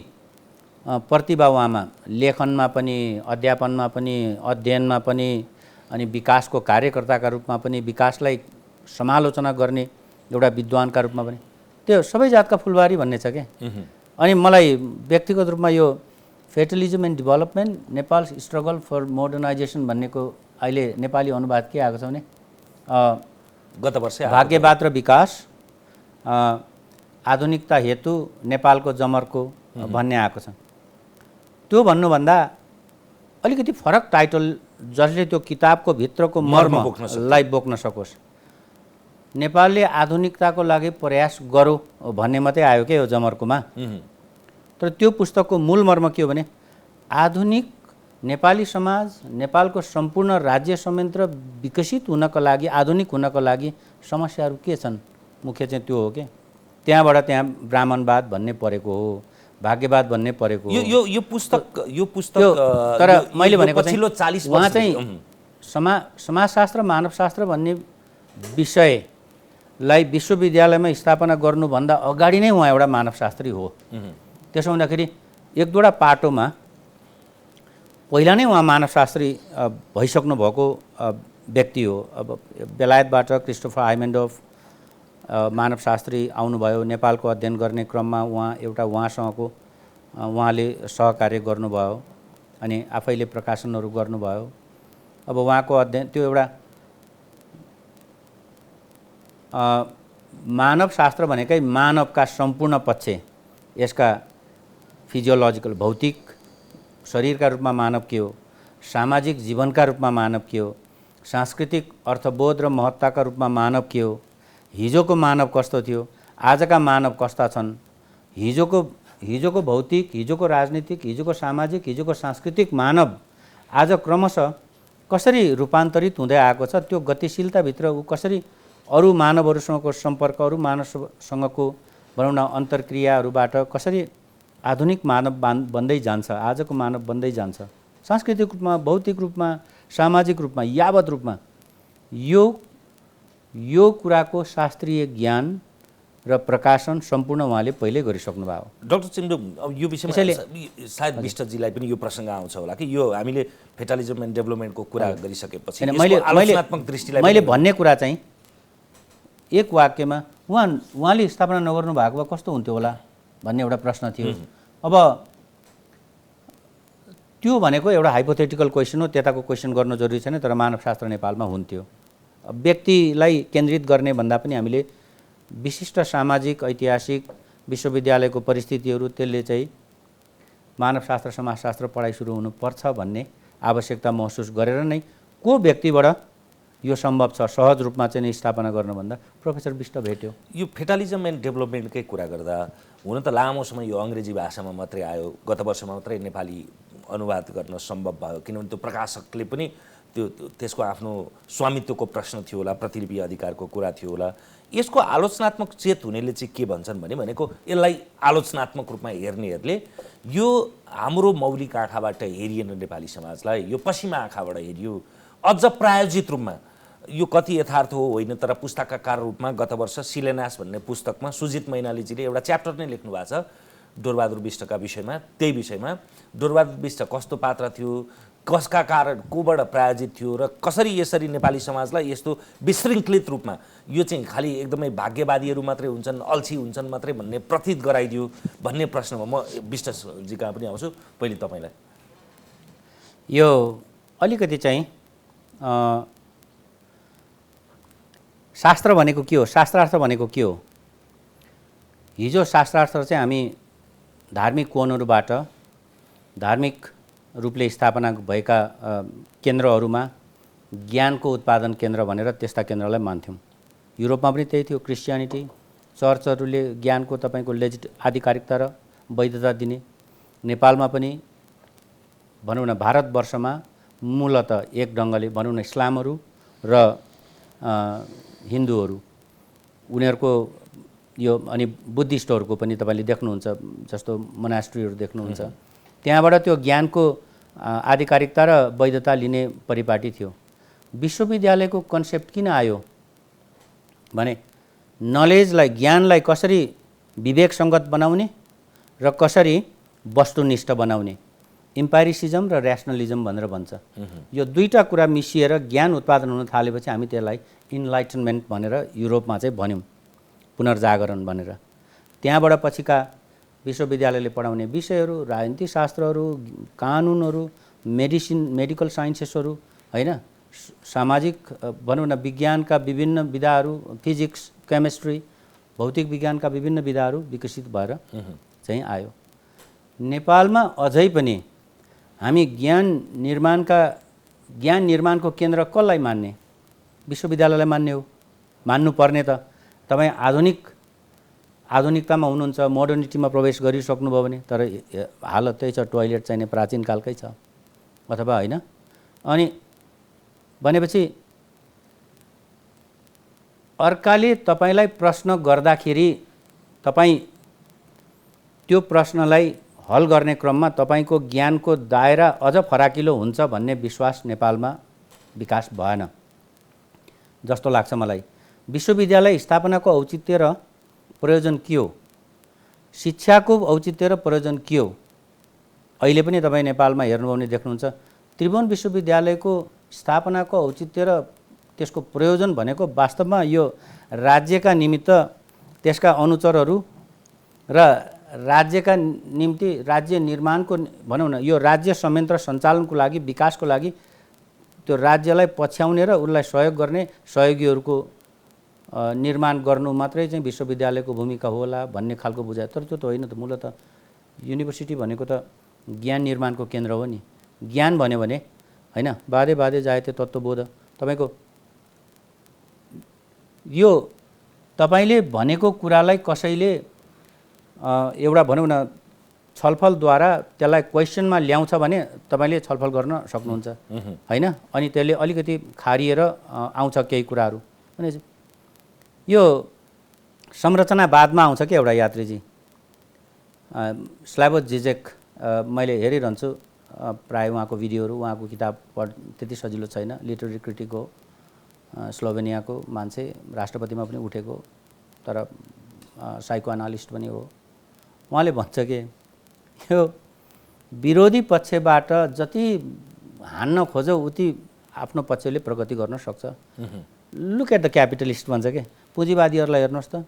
प्रतिभा उहाँमा, लेखनमा पनि, अध्यापनमा पनि, अध्ययनमा पनि, अनि विकासको कार्यकर्ताका रूपमा पनि, विकासलाई समालोचना गर्ने एउटा विद्वानका रूपमा पनि। त्यो सबै जातका फुलबारी भन्ने छ क्या। अनि मलाई व्यक्तिगत रूपमा यो fatalism and development Nepal struggle for modernization भन्नेको अहिले नेपाली अनुवाद के आएको छ भने गत वर्ष भाग्यवाद र विकास, आधुनिकता हेतु नेपालको जमर्को भन्ने आएको छ। त्यो भन्नुभन्दा अलिकति फरक टाइटल जसले त्यो किताबको भित्रको मर्मलाई बोक्न सकोस्। नेपालले आधुनिकताको लागि प्रयास गरौँ भन्ने मात्रै आयो क्या यो जमर्कोमा। तर त्यो पुस्तकको मूल मर्म के हो भने आधुनिक नेपाली समाज नेपालको सम्पूर्ण राज्य संयन्त्र विकसित हुनको लागि आधुनिक हुनको लागि समस्याहरू के छन् मुख्य चाहिँ त्यो हो के त्यहाँबाट त्यहाँ ब्राह्मणवाद भन्ने परेको हो भाग्यवाद भन्ने परेको हो यो पुस्तक तर मैले भनेको पछिल्लो 40 उहाँ चाहिँ समाजशास्त्र मानवशास्त्र भन्ने विषयलाई विश्वविद्यालयमा स्थापना गर्नुभन्दा अगाडि नै उहाँ एउटा मानवशास्त्री हो त्यसो हुँदाखेरि एक दुईवटा पाटोमा पहिला नै उहाँ मानवशास्त्री भइसक्नु भएको व्यक्ति हो अब बेलायतबाट क्रिस्टोफर हाइमेन्डोफ मानवशास्त्री आउनुभयो नेपालको अध्ययन गर्ने क्रममा उहाँसँगको उहाँले सहकार्य गर्नुभयो अनि आफैले प्रकाशनहरू गर्नुभयो अब उहाँको अध्ययन त्यो एउटा मानवशास्त्र भनेकै मानवका सम्पूर्ण पक्ष यसका फिजियोलोजिकल भौतिक शरीरका रूपमा मानव के हो सामाजिक जीवनका रूपमा मानव के हो सांस्कृतिक अर्थबोध र महत्ताका रूपमा मानव के हो हिजोको मानव कस्तो थियो आजका मानव कस्ता छन् हिजोको भौतिक हिजोको राजनीतिक हिजोको सामाजिक हिजोको सांस्कृतिक मानव आज क्रमशः कसरी रूपान्तरित हुँदै आएको छ त्यो गतिशीलताभित्र ऊ कसरी अरू मानवहरूसँगको सम्पर्क अरू मानवसँगको भनौँ न अन्तर्क्रियाहरूबाट कसरी आधुनिक मानव बन्दै जान्छ आजको मानव बन्दै जान्छ सांस्कृतिक रूपमा भौतिक रूपमा सामाजिक रूपमा यावत रूपमा यो कुराको शास्त्रीय ज्ञान र प्रकाशन सम्पूर्ण उहाँले पहिले गरिसक्नु भयो डाक्टर चिम्डो अब यो विषयमा सायद विष्टजीलाई पनि यो प्रसङ्ग आउँछ होला कि यो हामीले फेटालिजम एन्ड डेभलपमेन्टको कुरा गरिसकेपछि आलोचनात्मक दृष्टिलाई मैले भन्ने कुरा चाहिँ एक वाक्यमा उहाँले स्थापना नगर्नु भएको भए कस्तो हुन्थ्यो होला भन्ने एउटा प्रश्न थियो अब त्यो भनेको एउटा हाइपोथेटिकल क्वेसन हो त्यताको क्वेसन गर्न जरुरी छैन तर मानवशास्त्र नेपालमा हुन्थ्यो व्यक्तिलाई केन्द्रित गर्ने भन्दा पनि हामीले विशिष्ट सामाजिक ऐतिहासिक विश्वविद्यालयको परिस्थितिहरू त्यसले चाहिँ मानवशास्त्र समाजशास्त्र पढाइ सुरु हुनुपर्छ भन्ने आवश्यकता महसुस गरेर नै को व्यक्तिबाट यो सम्भव छ सहज रूपमा चाहिँ स्थापना गर्नुभन्दा प्रोफेसर विष्ट भेट्यो यो फेटालिजम एन्ड डेभलपमेन्टकै कुरा गर्दा हुन त लामो समय यो अङ्ग्रेजी भाषामा मात्रै आयो गत वर्षमा मात्रै नेपाली अनुवाद गर्न सम्भव भयो किनभने त्यो प्रकाशकले पनि त्यसको आफ्नो स्वामित्वको प्रश्न थियो होला प्रतिलिपि अधिकारको कुरा थियो होला यसको आलोचनात्मक चेत हुनेले चाहिँ के भन्छन् भनेको यसलाई आलोचनात्मक रूपमा हेर्नेहरूले यो हाम्रो मौलिक आँखाबाट हेरिएन नेपाली समाजलाई यो पश्चिमा आँखाबाट हेरियो अझ प्रायोजित रूपमा यो कति यथार्थ हो होइन तर पुस्तककार रूपमा गत वर्ष शिलान्यास भन्ने पुस्तकमा सुजित मैनालीजीले एउटा च्याप्टर नै लेख्नु भएको छ डोरबहादुर बिष्टका विषयमा त्यही विषयमा डोरबहादुर बिष्ट कस्तो पात्र थियो कसका कारण कोबाट प्रायोजित थियो र कसरी यसरी नेपाली समाजलाई यस्तो विशृङ्खलित रूपमा यो चाहिँ खालि एकदमै भाग्यवादीहरू मात्रै हुन्छन् अल्छी हुन्छन् मात्रै भन्ने प्रतीत गराइदियो भन्ने प्रश्नमा म बिष्टजी कहाँ पनि आउँछु पहिले तपाईँलाई यो अलिकति चाहिँ शास्त्र भनेको के हो शास्त्रार्थ भनेको के हो हिजो शास्त्रार्थ चाहिँ हामी धार्मिक कोणहरूबाट धार्मिक रूपले स्थापना भएका केन्द्रहरूमा ज्ञानको उत्पादन केन्द्र भनेर त्यस्ता केन्द्रलाई मान्थ्यौँ युरोपमा पनि त्यही थियो क्रिस्चियनिटी चर्चहरूले ज्ञानको तपाईँको लेजिट आधिकारिकता र वैधता दिने नेपालमा पनि भनौँ न भारतवर्षमा मूलत एक ढङ्गले भनौँ न इस्लामहरू र हिन्दूहरू उनीहरूको यो अनि बुद्धिस्टहरूको पनि तपाईँले देख्नुहुन्छ जस्तो मोनास्ट्रीहरू देख्नुहुन्छ त्यहाँबाट त्यो ज्ञानको आधिकारिकता र वैधता लिने परिपाटी थियो विश्वविद्यालयको कन्सेप्ट किन आयो भने नलेजलाई ज्ञानलाई कसरी विवेकसङ्गत बनाउने र कसरी वस्तुनिष्ठ बनाउने इम्पायरिसिजम र ऱ्यासनलिजम भनेर भन्छ यो दुईटा कुरा मिसिएर ज्ञान उत्पादन हुन थालेपछि हामी त्यसलाई इन्लाइटनमेन्ट भनेर युरोपमा चाहिँ भन्यौँ पुनर्जागरण भनेर त्यहाँबाट पछिका विश्वविद्यालयले पढाउने विषयहरू राजनीतिक शास्त्रहरू कानुनहरू मेडिकल साइन्सेसहरू हैन सामाजिक भनौँ न विज्ञानका विभिन्न विधाहरू फिजिक्स केमिस्ट्री भौतिक विज्ञानका विभिन्न विधाहरू विकसित भएर चाहिँ आयो नेपालमा अझै पनि हामी ज्ञान निर्माणको केन्द्र कसलाई मान्ने विश्वविद्यालयलाई मान्ने हो मान्नुपर्ने त तपाईँ आधुनिकतामा हुनुहुन्छ मोडर्निटीमा प्रवेश गरिसक्नुभयो भने तर हालत त्यही छ टोयलेट चाहिने प्राचीन कालकै छ अथवा होइन। अनि भनेपछि अर्काले तपाईलाई प्रश्न गर्दाखेरि तपाईँ त्यो प्रश्नलाई हल गर्ने क्रममा तपाईको ज्ञानको दायरा अझ फराकिलो हुन्छ भन्ने विश्वास नेपालमा विकास भएन जस्तो लाग्छ मलाई। विश्वविद्यालय स्थापनाको औचित्य र प्रयोजन के हो, शिक्षाको औचित्य र प्रयोजन के हो? अहिले पनि तपाईँ नेपालमा हेर्नुभयो भने देख्नुहुन्छ त्रिभुवन विश्वविद्यालयको स्थापनाको औचित्य र त्यसको प्रयोजन भनेको वास्तवमा यो राज्यका निमित्त त्यसका अनुचरहरू र राज्यका निम्ति राज्य निर्माणको भनौँ न यो राज्य संयन्त्र सञ्चालनको लागि विकासको लागि त्यो राज्यलाई पछ्याउने र उसलाई सहयोग गर्ने सहयोगीहरूको निर्माण गर्नु मात्रै चाहिँ विश्वविद्यालयको भूमिका होला भन्ने खालको बुझाइ। तर त्यो त होइन त। मूलत युनिभर्सिटी भनेको त ज्ञान निर्माणको केन्द्र हो नि। ज्ञान भन्यो भने होइन बाधे बाधे जायते तत्त्वबोध तपाईँको यो तपाईँले भनेको कुरालाई कसैले एउटा भनौँ न छलफलद्वारा त्यसलाई क्वेसनमा ल्याउँछ भने तपाईँले छलफल गर्न सक्नुहुन्छ होइन। अनि त्यसले अलिकति खारिएर आउँछ केही कुराहरू भने यो संरचनावादमा आउँछ कि एउटा यात्रीजी स्लाभो जिजेक मैले हेरिरहन्छु प्राय उहाँको भिडियोहरू, उहाँको किताब त्यति सजिलो छैन। लिटरेरी क्रिटिक हो, स्लोभेनियाको मान्छे, राष्ट्रपतिमा पनि उठेको, तर साइको एनालिस्ट पनि हो। उहाँले भन्छ कि यो विरोधी पक्षबाट जति हान्न खोजौ उति आफ्नो पक्षले प्रगति गर्न सक्छ। लुक एट द क्यापिटलिस्ट भन्छ के पुँजीवादीहरूलाई हेर्नुहोस् त।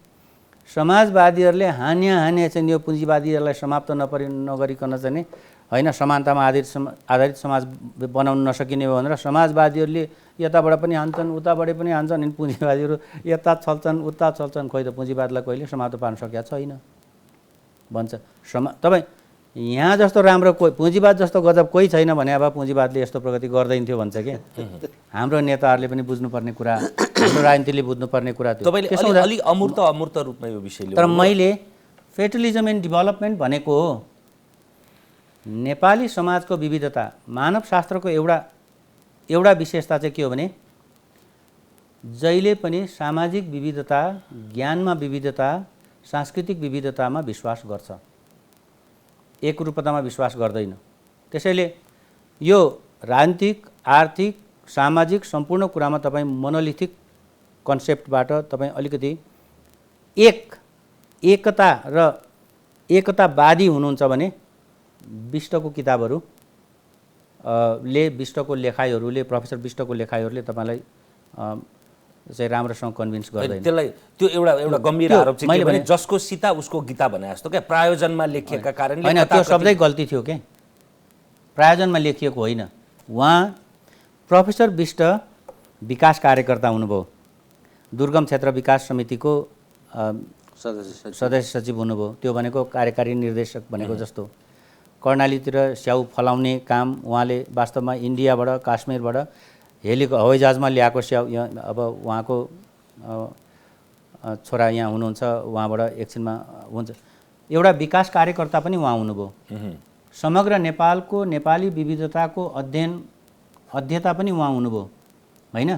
समाजवादीहरूले हान्या चाहिँ यो पुँजीवादीहरूलाई समाप्त नगरिकन चाहिँ होइन समानतामा आधारित समाज बनाउन नसकिने हो भनेर समाजवादीहरूले यताबाट पनि हान्छन् उताबाट पनि हान्छन्। अनि पुँजीवादीहरू यता छल्छन् उता छल्छन्। खोइ त पुँजीवादलाई कहिले समाप्त पार्न सकेका छैन भन्छ। तपाईँ यहाँ जस्तो राम्रो कोही पुँजीवाद जस्तो गजब कोही छैन भने अब पुँजीवादले यस्तो प्रगति गर्दैन थियो भन्छ कि हाम्रो नेताहरूले पनि बुझ्नुपर्ने कुरा, हाम्रो राजनीतिले बुझ्नुपर्ने कुरा थियो। तपाईँले अलि अमूर्त रूपमा यो विषय लिनु। तर मैले फेटलिजम एन्ड डेभलपमेन्ट भनेको हो नेपाली समाजको विविधता। मानव शास्त्रको एउटा विशेषता चाहिँ के हो भने जहिले पनि सामाजिक विविधता, ज्ञानमा विविधता, सांस्कृतिक विविधतामा विश्वास गर्छ, एकरूपतामा विश्वास गर्दैन। त्यसैले यो राजनीतिक, आर्थिक, सामाजिक सम्पूर्ण कुरामा तपाईँ मोनोलिथिक कन्सेप्टबाट तपाईँ अलिकति एकता र एकतावादी हुनुहुन्छ भने विष्टको किताबहरू विष्टको लेखाइहरूले, प्रोफेसर विष्टको लेखाइहरूले तपाईँलाई चाहिँ राम्रोसँग कन्भिन्स गर्दैन। त्यसलाई त्यो एउटा गम्भीर आरोप चाहिँ के भने जसको सीता उसको गीता भने जस्तो क्या प्रायोजनमा लेखिएका कारणले होइन, त्यो शब्दै गल्ती थियो के। प्रायोजनमा लेखिएको होइन। उहाँ प्रोफेसर विष्ट विकास कार्यकर्ता हुनुभयो, दुर्गम क्षेत्र विकास समितिको सदस्य सचिव हुनुभयो। त्यो भनेको कार्यकारी निर्देशक भनेको जस्तो। कर्णालीतिर स्याउ फलाउने काम उहाँले वास्तवमा इन्डियाबाट, काश्मीरबाट हवाईजहाजमा ल्याएको स्याउ अब उहाँको छोरा यहाँ हुनुहुन्छ, उहाँबाट एकछिनमा हुन्छ। एउटा विकास कार्यकर्ता पनि उहाँ हुनुभयो। समग्र नेपालको नेपाली विविधताको अध्येता पनि उहाँ हुनुभयो होइन।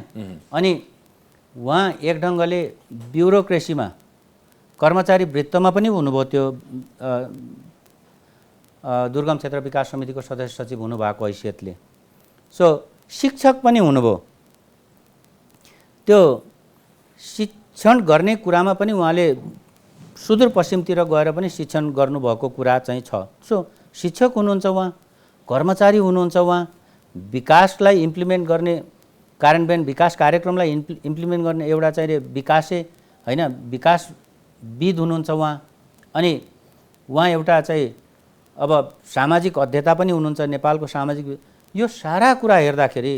अनि उहाँ एक ढङ्गले ब्युरोक्रेसीमा कर्मचारी वृत्तमा पनि हुनुभयो। त्यो दुर्गम क्षेत्र विकास समितिको सदस्य सचिव हुनुभएको हैसियतले। सो शिक्षक पनि हुनुभयो। त्यो शिक्षण गर्ने कुरामा पनि उहाँले सुदूरपश्चिमतिर गएर पनि शिक्षण गर्नुभएको कुरा चाहिँ छ। सो शिक्षक हुनुहुन्छ उहाँ, कर्मचारी हुनुहुन्छ उहाँ, विकासलाई इम्प्लिमेन्ट गर्ने कार्यान्वयन विकास कार्यक्रमलाई इम्प्लिमेन्ट गर्ने एउटा चाहिँ विकासे होइन विकासविद हुनुहुन्छ उहाँ। अनि उहाँ एउटा चाहिँ अब सामाजिक अध्येता पनि हुनुहुन्छ नेपालको सामाजिक। यो सारा कुरा हेर्दाखेरि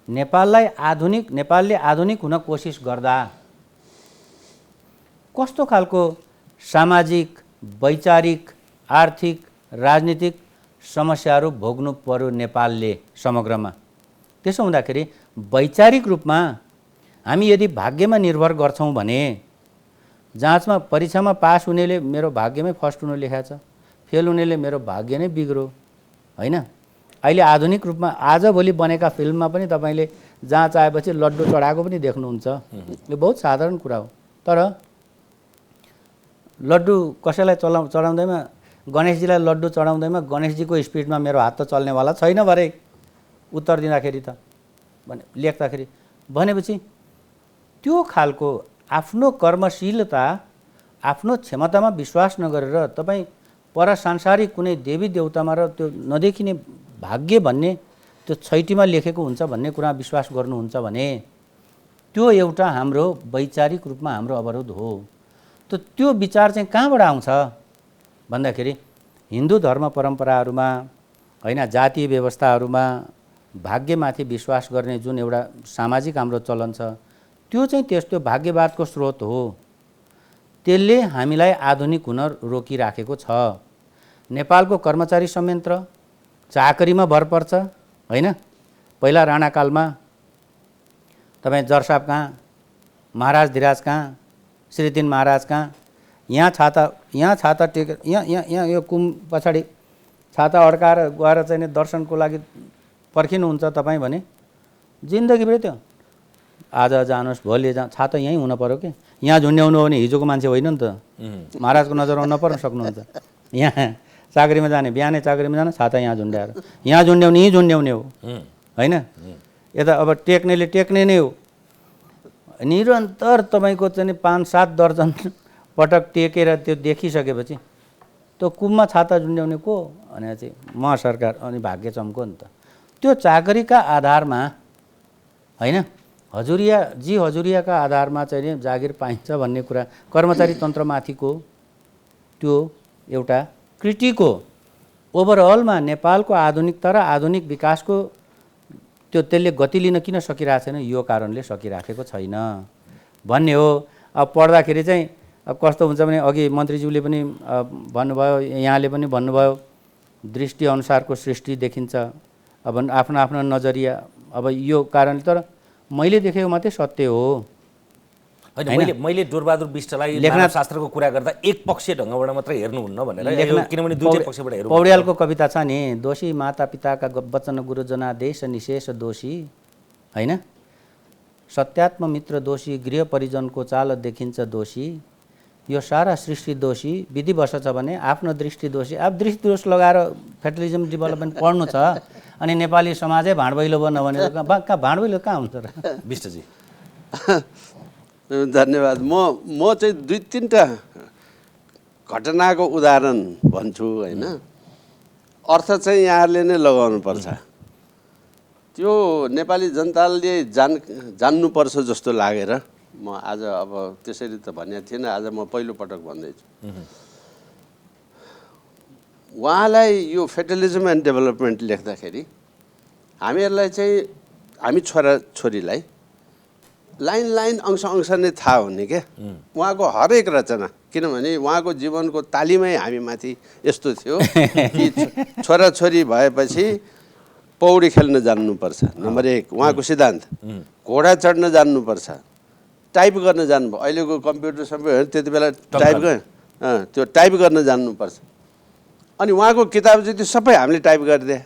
नेपालले आधुनिक हुन कोसिस गर्दा कस्तो खालको सामाजिक, वैचारिक, आर्थिक, राजनीतिक समस्याहरू भोग्नु पर्यो नेपालले समग्रमा। त्यसो हुँदाखेरि वैचारिक रूपमा हामी यदि भाग्यमा निर्भर गर्छौँ भने जाँचमा परीक्षामा पास हुनेले मेरो भाग्यमै फर्स्ट हुनु लेखाएको छ, फेल हुनेले मेरो भाग्य नै बिग्रो होइन। अहिले आधुनिक रूपमा आजभोलि बनेका फिल्ममा पनि तपाईँले जहाँ चाहेपछि लड्डु चढाएको पनि देख्नुहुन्छ। यो बहुत साधारण कुरा हो। तर लड्डु कसैलाई चढाउँदैमा गणेशजीलाई लड्डु चढाउँदैमा गणेशजीको स्पिडमा मेरो हात त चल्नेवाला छैन भरे उत्तर दिँदाखेरि त भने लेख्दाखेरि भनेपछि त्यो खालको आफ्नो कर्मशीलता आफ्नो क्षमतामा विश्वास नगरेर तपाईँ परसांसारिक कुनै देवी देवतामा र त्यो नदेखिने भाग्य भन्ने त्यो छैटीमा लेखेको हुन्छ भन्ने कुरा विश्वास गर्नुहुन्छ भने त्यो एउटा हाम्रो वैचारिक रूपमा हाम्रो अवरोध हो। त त्यो विचार चाहिँ कहाँबाट आउँछ भन्दाखेरि हिन्दू धर्म परम्पराहरूमा हैन जातीय व्यवस्थाहरूमा भाग्यमाथि विश्वास गर्ने जुन एउटा सामाजिक हाम्रो चलन छ त्यो चाहिँ त्यस्तो भाग्यवादको स्रोत हो। त्यसले हामीलाई आधुनिक हुन रोकिराखेको छ। नेपालको कर्मचारी संयन्त्र चाकरीमा भर पर्छ हैन। पहिला राणाकालमा तपाईँ जरसाब कहाँ, महाराज धिराज कहाँ, श्रीदिन महाराज कहाँ, यहाँ छाता टेकेर यहाँ यो कुम पछाडि छाता अड्काएर गएर चाहिँ दर्शनको लागि पर्खिनुहुन्छ तपाईँ भने जिन्दगीभरि त्यो आज जानुहोस् भोलि छाता यहीँ हुन पर्यो कि यहाँ झुन्ड्याउनु हो भने हिजोको मान्छे होइन नि त। महाराजको नजरमा नपर्न सक्नुहुन्छ। यहाँ चाकरीमा जाने बिहानै चाकरीमा जाने छाता यहाँ झुन्ड्याएर यहाँ झुन्ड्याउने यहीँ झुन्ड्याउने हो होइन। यता अब टेक्नेले टेक्ने नै हो। निरन्तर तपाईँको चाहिँ 5-7 दर्जन पटक टेकेर त्यो देखिसकेपछि त्यो कुममा छाता झुन्ड्याउने को भने चाहिँ म सरकार अनि भाग्य चम्को नि त। त्यो चाकरीका आधारमा होइन हजुरियाका आधारमा चाहिँ जागिर पाइन्छ भन्ने कुरा कर्मचारी तन्त्रमाथिको त्यो एउटा क्रिटिक हो। ओभरअलमा नेपालको आधुनिकता र आधुनिक विकासको त्यसले गति लिन किन सकिरहेको छैन यो कारणले सकिराखेको छैन भन्ने हो। अब पढ्दाखेरि चाहिँ अब कस्तो हुन्छ भने अघि मन्त्रीज्यूले पनि भन्नुभयो यहाँले पनि भन्नुभयो दृष्टिअनुसारको सृष्टि देखिन्छ। अब आफ्नो आफ्नो नजरिया अब यो कारणले तर मैले देखेको मात्रै सत्य हो होइन। मैले डोरबहादुर बिष्टलाई लेखनाशास्त्रको कुरा गर्दा एक पक्षीय ढङ्गबाट मात्र हेर्नुहुन्न भनेर किनभने दुईटै पक्षबाट हेर्नु। पौड्यालको कविता छ नि दोषी माता पिताका वचन गुरुजना देश निशेष दोषी होइन। सत्यात्म मित्र दोषी गृह परिजनको चाल देखिन्छ दोषी यो सारा सृष्टि दोषी विधिवश छ भने आफ्नो दृष्टि दोषी। अब दृष्टि दोष लगाएर फेटलिजम डेभलपमेन्ट पढ्नु छ अनि नेपाली समाजै भाँडभैलो भयो नभनेर कहाँ भाँडभैलो कहाँ हुन्छ र बिष्टजी। धन्यवाद। म चाहिँ 2-3टा घटनाको उदाहरण भन्छु होइन। अर्थ चाहिँ यहाँहरूले नै लगाउनु पर्छ। त्यो नेपाली जनताले जान्नुपर्छ जस्तो लागेर म आज अब त्यसरी त भनेको थिएन, आज म पहिलो पटक भन्दैछु। उहाँलाई यो फेटलिजम एन्ड डेभलपमेन्ट लेख्दाखेरि हामीहरूलाई चाहिँ हामी छोराछोरीलाई लाइन अंश नै थाहा हुने क्या उहाँको हरेक रचना। किनभने उहाँको जीवनको तालिमै हामीमाथि यस्तो थियो कि छोराछोरी भएपछि पौडी खेल्न जान्नुपर्छ नम्बर 1 उहाँको सिद्धान्त। घोडा चढ्न जान्नुपर्छ, टाइप गर्न जान्नु। अहिलेको कम्प्युटर सबै त्यति बेला त्यो टाइप गर्न जान्नुपर्छ। अनि उहाँको किताब चाहिँ त्यो सबै हामीले टाइप गरिदिए।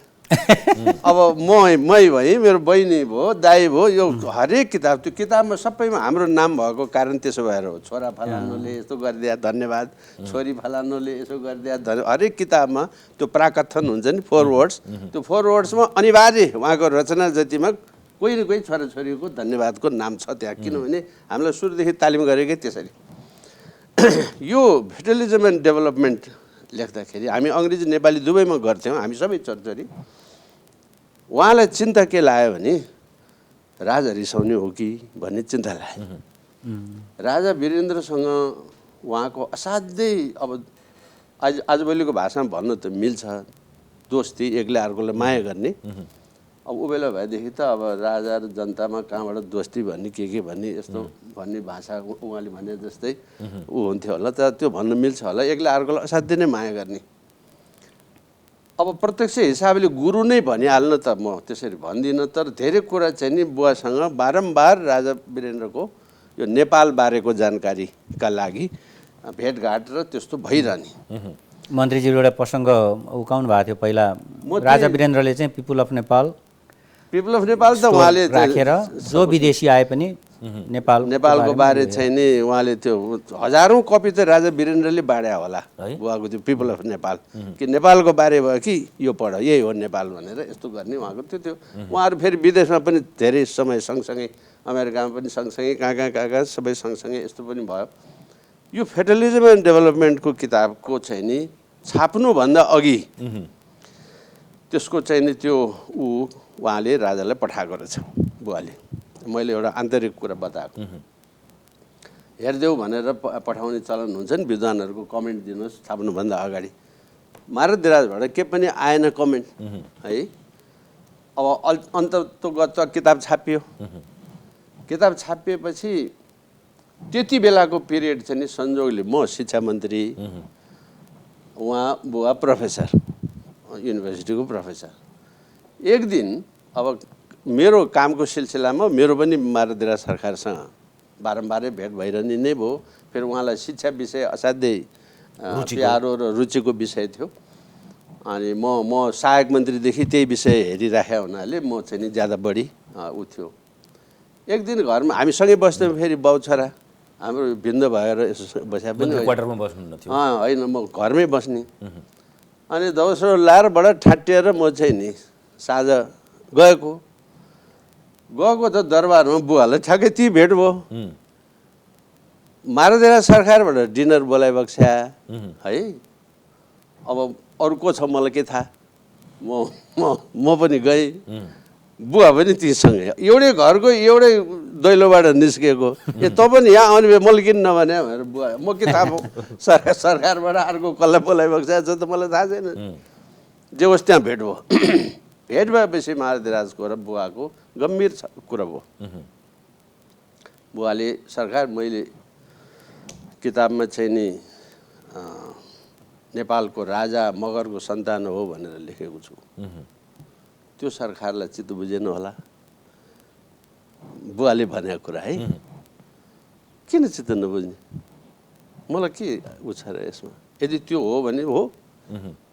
अब मै भएँ, मेरो बहिनी भयो, दाइ भयो, यो हरेक किताब त्यो किताबमा सबैमा हाम्रो नाम भएको कारण त्यसो भएर हो। छोरा फलानुले यस्तो गरिदिया धन्यवाद, छोरी फलानुले यसो गरिदिया धन्यवाद। हरेक किताबमा त्यो प्राकथन हुन्छ नि 4 वर्ड्स, त्यो 4 वर्ड्समा अनिवार्य उहाँको रचना जतिमा कोही न कोही छोराछोरीको धन्यवादको नाम छ त्यहाँ। किनभने हामीलाई सुरुदेखि तालिम गरेकै त्यसरी। यो फेटलिजम एन्ड डेभलपमेन्ट लेख्दाखेरि हामी अङ्ग्रेजी नेपाली दुवैमा गर्थ्यौँ, हामी सबै छोरछोरी। उहाँलाई चिन्ता के लाग्यो भने राजा रिसाउने हो कि भन्ने चिन्ता लाग्यो। राजा वीरेन्द्रसँग उहाँको असाध्यै अब आजभोलिको भाषामा भन्नु त मिल्छ दोस्ती, एकले अर्कोलाई माया गर्ने। अब ऊ बेला भएदेखि त अब राजा र जनतामा कहाँबाट दोस्ती भन्ने के भन्ने यस्तो भन्ने भाषा उहाँले भने जस्तै ऊ हुन्थ्यो होला। त त्यो भन्नु मिल्छ होला, एकले अर्कोलाई असाध्यै नै माया गर्ने। अब प्रत्यक्ष हिसाबले गुरु नै भनिहाल्न त म त्यसरी भन्दिनँ, तर धेरै कुरा चाहिँ नि बुवासँग बारम्बार राजा वीरेन्द्रको यो नेपाल बारेको जानकारीका लागि भेटघाट र त्यस्तो भइरहने। मन्त्रीजीले एउटा प्रसङ्ग उकाउनु भएको थियो पहिला राजा वीरेन्द्रले चाहिँ पिपुल अफ नेपाल त उहाँले राखेर जो विदेशी आए पनि नेपालको बारे चाहिँ नि उहाँले त्यो हजारौँ कपी त राजा वीरेन्द्रले बाँड्या होला उहाँको त्यो पिपल अफ नेपाल कि नेपालको बारे भयो कि यो पढ यही हो नेपाल भनेर यस्तो गर्ने उहाँको त्यो उहाँहरू फेरि विदेशमा पनि धेरै समय सँगसँगै अमेरिकामा पनि सँगसँगै कहाँ सबै सँगसँगै यस्तो पनि भयो। यो फेडरलिजम एन्ड डेभलपमेन्टको किताबको चाहिँ नि छाप्नुभन्दा अघि त्यसको चाहिँ नि त्यो उहाँले राजालाई पठाएको रहेछ बुवाले। मैले एउटा आन्तरिक कुरा बताएको हेरिदेऊ भनेर पठाउने चलन हुन्छ नि विद्वानहरूको कमेन्ट दिनुहोस् छाप्नुभन्दा अगाडि। मारतधिराजबाट के पनि आएन कमेन्ट है। अब अन्ततोगत किताब छापियो। किताब छापिएपछि त्यति बेलाको पिरियड चाहिँ नि संजोगले म शिक्षा मन्त्री उहाँ बुवा प्रोफेसर युनिभर्सिटीको प्रोफेसर। एक दिन अब मेरो कामको सिलसिलामा मेरो पनि मारतधिराज सरकारसँग बारम्बारै भेट भइरहने नै भयो। फेरि उहाँलाई शिक्षा विषय असाध्यै प्यारो र रुचिको विषय थियो। अनि म सहायक मन्त्रीदेखि त्यही विषय हेरिराखेको हुनाले म चाहिँ नि ज्यादा बढी ऊ थियो। एक दिन घरमा हामीसँगै बस्थ्यौँ फेरि बाउ छोरा हाम्रो भिन्न भएर यसो बस्या पनि होइन म घरमै बस्ने। अनि दौसरो लारबाट ठाटिएर म चाहिँ नि साँझ गएको त दरबारमा बुवालाई ठ्याक्कै ती भेट भयो। मारतधिराज सरकारबाट डिनर बोलाइबक्छ है। अब अरू को छ मलाई के थाहा। म पनि गएँ बुवा पनि तीसँगै एउटै घरको एउटै दैलोबाट निस्केको त पनि यहाँ आउने भए मैले किन नभने भनेर बुवा म के थाहा सरकारबाट अर्को कसलाई बोलाइबक्छ जो त मलाई थाहा छैन। जे होस् त्यहाँ भेट भयो। भेट भएपछि मारतधिराजको र बुवाको गम्भीर कुरा भयो। बुवाले सरकार मैले किताबमा चाहिँ नि नेपालको राजा मगरको सन्तान हो भनेर लेखेको छु। त्यो सरकारलाई चित्त बुझेन होला बुवाले भनेको कुरा है। किन चित्त नबुझ्ने मलाई के उ छ र यसमा। यदि त्यो हो भने हो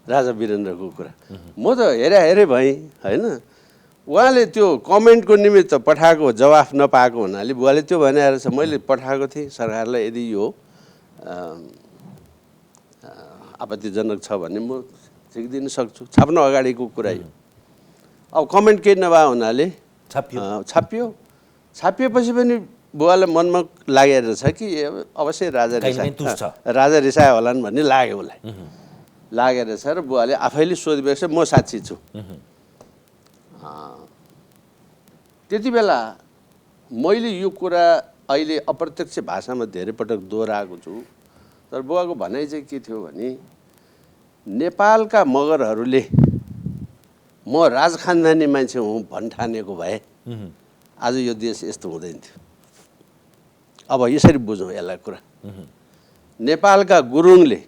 राजा वीरेन्द्रको कुरा म त हेरे भएँ होइन। उहाँले त्यो कमेन्टको निमित्त पठाएको जवाफ नपाएको हुनाले बुवाले त्यो भने रहेछ मैले पठाएको थिएँ सरकारलाई यदि यो आपत्तिजनक छ भने म झिकिदिन सक्छु। छाप्न अगाडिको कुरा यो। अब कमेन्ट केही नभए हुनाले छापिएपछि पनि बुवालाई मनमा लागेको रहेछ कि अवश्य राजा रिसायो होलान् भन्ने लाग्यो उसलाई। लागेर रहेछ र बुवाले आफैले सोधिरहेछ म साक्षी छु। त्यति बेला मैले यो कुरा अहिले अप्रत्यक्ष भाषामा धेरै पटक दोहोऱ्याएको छु। तर बुवाको भनाइ चाहिँ के थियो भने नेपालका मगरहरूले म राजखानदानी मान्छे हुँ भन्ठानेको भए आज यो देश यस्तो हुँदैन थियो। अब यसरी बुझौँ यसलाई कुरा। नेपालका गुरुङले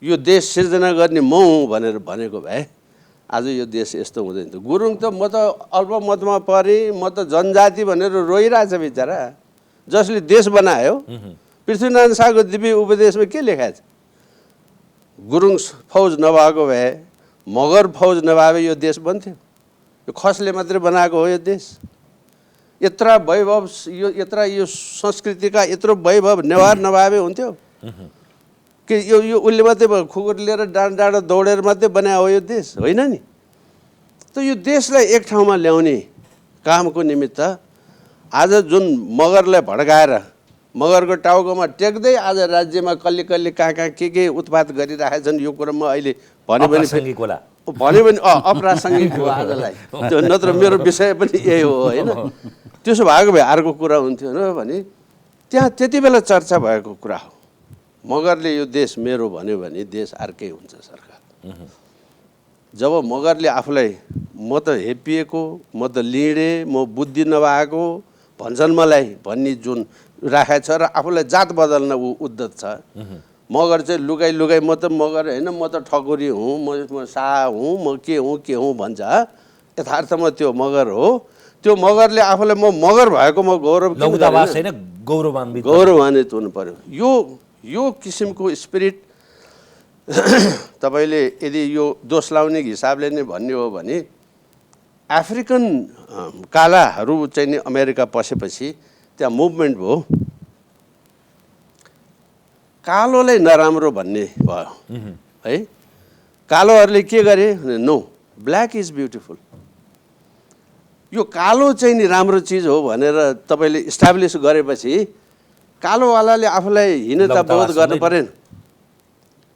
यो देश सिर्जना गर्ने म हुँ भनेर भनेको भए आज यो देश यस्तो हुँदैन थियो। गुरुङ त म त अल्पमतमा परेँ म त जनजाति भनेर रोइरहेछ बिचरा। जसले देश बनायो पृथ्वीनारायण शाहको दिव्य उपदेशमा के लेखाएको छ। गुरुङ फौज नभएको भए मगर फौज नभए यो देश बन्थ्यो। यो खसले मात्रै बनाएको हो यो देश। यत्रा वैभव यो संस्कृतिका यत्रो वैभव नेवार नभए हुन्थ्यो कि यो उसले मात्रै खुकुर लिएर डाँडा दौडेर मात्रै बनायो हो यो देश होइन नि। त यो देशलाई एक ठाउँमा ल्याउने कामको निमित्त आज जुन मगरलाई भड्काएर मगरको टाउकोमा टेक्दै आज राज्यमा कहिले कहाँ के उत्पात गरिरहेछन् यो कुरा म अहिले भन्यो भने अप्रासङ्गिक हो आजलाई। त्यो नत्र मेरो विषय पनि यही हो होइन। त्यसो भएको भए अर्को कुरा हुन्थ्यो न भने त्यहाँ त्यति बेला चर्चा भएको कुरा हो। मगरले यो देश मेरो भन्यो भने देश अर्कै हुन्छ सरकार। जब मगरले आफूलाई म त हेपिएको म त लिँडे म बुद्धि नभएको भन्छन् मलाई भन्ने जुन राखेको छ र आफूलाई जात बदल्न उद्धत छ। मगर चाहिँ लुगाई म त मगर होइन म त ठकुरी हुँ म शाह हुँ म के हुँ भन्छ। यथार्थमा त्यो मगर हो। त्यो मगरले आफूलाई म मगर भएको म गौरवान्वित हुनु पर्यो। यो किसिमको स्पिरिट तपाईँले यदि यो दोष लाउने हिसाबले नै भन्ने हो भने अफ्रिकन कालाहरू चाहिँ नि अमेरिका पसेपछि त्यहाँ मुभमेन्ट भयो, कालोलाई नराम्रो भन्ने भयो है। कालोहरूले के गरे? No, black is beautiful. यो कालो चाहिँ नि राम्रो चिज हो भनेर तपाईँले इस्टाब्लिस गरेपछि कालोवालाले आफूलाई हीनता बोध गर्नु परेन।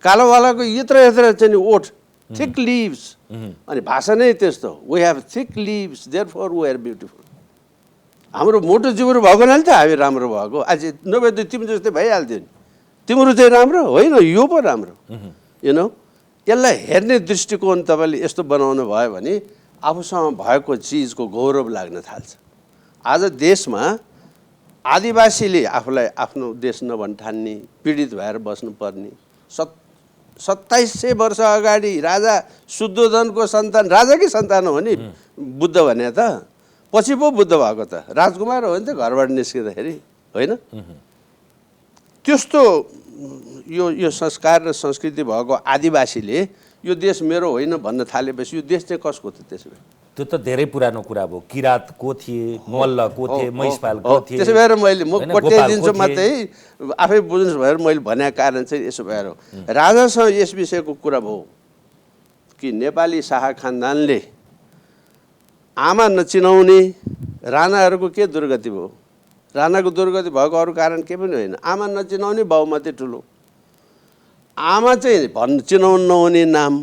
कालोवालाको यत्र चाहिँ नि ओठ, थिक लिभ्स, अनि भाषा नै त्यस्तो, we have thick lips therefore we are beautiful. हाम्रो मोटो जिब्रो भएको हुनाले त हामी राम्रो भएको। अझै नभए त तिमी जस्तै भइहाल्थ्यो नि। तिम्रो चाहिँ राम्रो होइन, यो पो राम्रो। यु नो, यसलाई हेर्ने दृष्टिकोण तपाईँले यस्तो बनाउनु भयो भने आफूसँग भएको चिजको गौरव लाग्न थाल्छ। आज देशमा आदिवासीले आफूलाई आफ्नो देश नभन् ठान्ने, पीडित भएर बस्नुपर्ने, 2700 वर्ष अगाडि राजा शुद्धोधनको सन्तान, राजाकै सन्तान हो नि बुद्ध भने त। पछि पो बुद्ध भएको त, राजकुमार हो नि त घरबाट निस्किँदाखेरि, होइन? त्यस्तो यो संस्कार र संस्कृति भएको आदिवासीले यो देश मेरो होइन भन्न थालेपछि यो देश चाहिँ कसको त? त्यसो भए त्यो त धेरै पुरानो कुरा भयो। किरात को थिए, मल्ल को थिए, महिषपाल को थिए। त्यसो भएर मैले म कोट्याइदिन्छु मात्रै आफै बुझ्नुहोस् भनेर मैले भनेको कारण चाहिँ यसो भएर हो। राजासँग यस विषयको कुरा भयो कि नेपाली शाह खानदानले आमा नचिनाउने राणाहरूको के दुर्गति भयो? राणाको दुर्गति भएको अरू कारण के पनि होइन, आमा नचिनाउने, बाउ मात्रै ठुलो। आमा चाहिँ चिनाउनु नहुने नाम,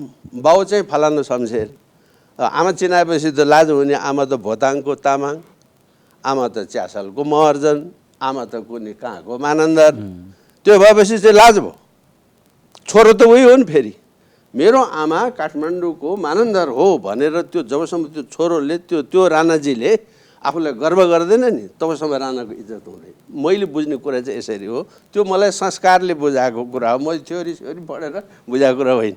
बाउ चाहिँ फलानु शमशेर। आमा चिनाएपछि त लाज हुने, आमा त भोताङको तामाङ, आमा त च्यासलको महर्जन, आमा त कुनै कहाँको मानन्दर। त्यो भएपछि चाहिँ लाज भयो। छोरो त उही हो नि। फेरि मेरो आमा काठमाडौँको मानन्दर हो भनेर त्यो जबसम्म त्यो छोरोले त्यो राणाजीले आफूलाई गर्व गर्दैन नि, तबसम्म राणाको इज्जत हुँदैन। मैले बुझ्ने कुरा चाहिँ यसरी हो। त्यो मलाई संस्कारले बुझाएको कुरा हो, मैले थ्योरी पढेर बुझाएको कुरा होइन।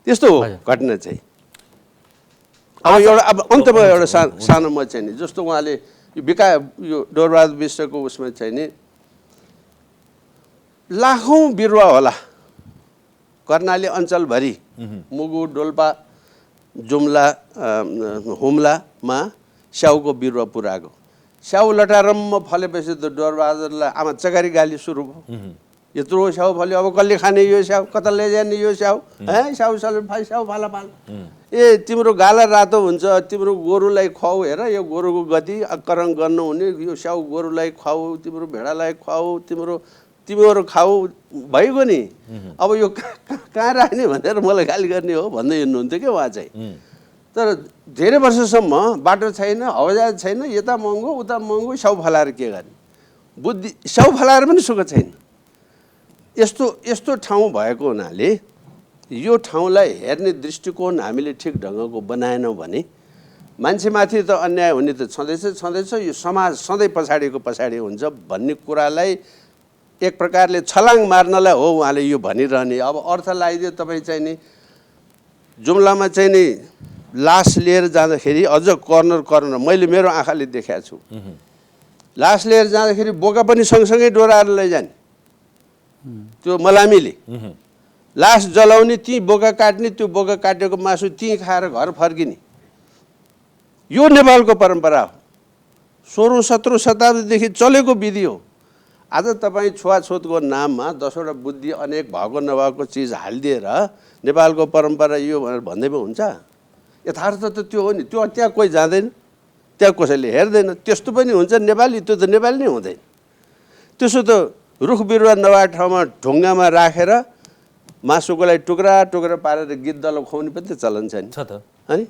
त्यस्तो हो घटना चाहिँ। अब एउटा अन्तमा एउटा सानो म चाहिँ नि, जस्तो उहाँले यो डोरबहादुर विश्वको उसमा चाहिँ नि लाखौँ बिरुवा होला कर्णाली अञ्चलभरि, मुगु, डोल्पा, जुम्ला, हुम्लामा स्याउको बिरुवा पुऱ्याएको। स्याउ लटारम्म फलेपछि त डोरबहादुरलाई आमा चकारी गाली सुरु भयो। यत्रो स्याउ फल्यो, अब कसले खाने यो स्याउ? कता लैजाने यो स्याउ? स्याउ स्याउ फाला फाल। ए तिम्रो गाला रातो हुन्छ, तिम्रो गोरुलाई खुवाऊ, हेर यो गोरुको गति अकरङ गर्नु हुने, यो स्याउ गोरुलाई खुवाऊ, तिम्रो भेडालाई खुवाऊ, तिमीहरू खाऊ भइगयो नि। अब यो कहाँ राख्ने भनेर मलाई गाली गर्ने हो भन्दै हिँड्नुहुन्थ्यो क्या उहाँ चाहिँ। तर धेरै वर्षसम्म बाटो छैन, हवाईजहाज छैन, यता महँगो उता महँगो, स्याउ फलाएर के गर्ने? बुद्धि स्याउ फलाएर पनि सुख छैन। यस्तो ठाउँ भएको हुनाले यो ठाउँलाई हेर्ने दृष्टिकोण हामीले ठिक ढङ्गको बनाएनौँ भने मान्छेमाथि त अन्याय हुने त छँदैछ। यो समाज सधैँ पछाडि हुन्छ भन्ने कुरालाई एक प्रकारले छलाङ मार्नलाई हो उहाँले यो भनिरहने। अब अर्थ लगाइदियो तपाईँ चाहिँ नि जुम्लामा चाहिँ नि लास लिएर जाँदाखेरि अझ कर्नर मैले मेरो आँखाले देखाएको छु। लास लिएर जाँदाखेरि बोका पनि सँगसँगै डोराएर लैजाने। त्यो मलामीले लास जलाउने, त्यहीँ बोका काट्ने, त्यो बोका काटेको मासु त्यहीँ खाएर घर फर्किने। यो नेपालको परम्परा हो। 16-17 शताब्दीदेखि चलेको विधि हो। आज तपाईँ छुवाछुतको नाममा 10वटा बुद्धि अनेक भएको नभएको चिज हालिदिएर नेपालको परम्परा यो भनेर भन्दै पो हुन्छ? यथार्थ त त्यो हो नि। त्यो त्यहाँ कोही जाँदैन, त्यहाँ कसैले हेर्दैन। त्यस्तो पनि हुन्छ नेपाली, त्यो त नेपाली नै हुँदैन। त्यसो त रुख बिरुवा नभएको ठाउँमा ढुङ्गामा राखेर मासुको लागि टुक्रा टुक्रा पारेर गिद्धलाई खुवाउने पनि त चलन छ नि, है?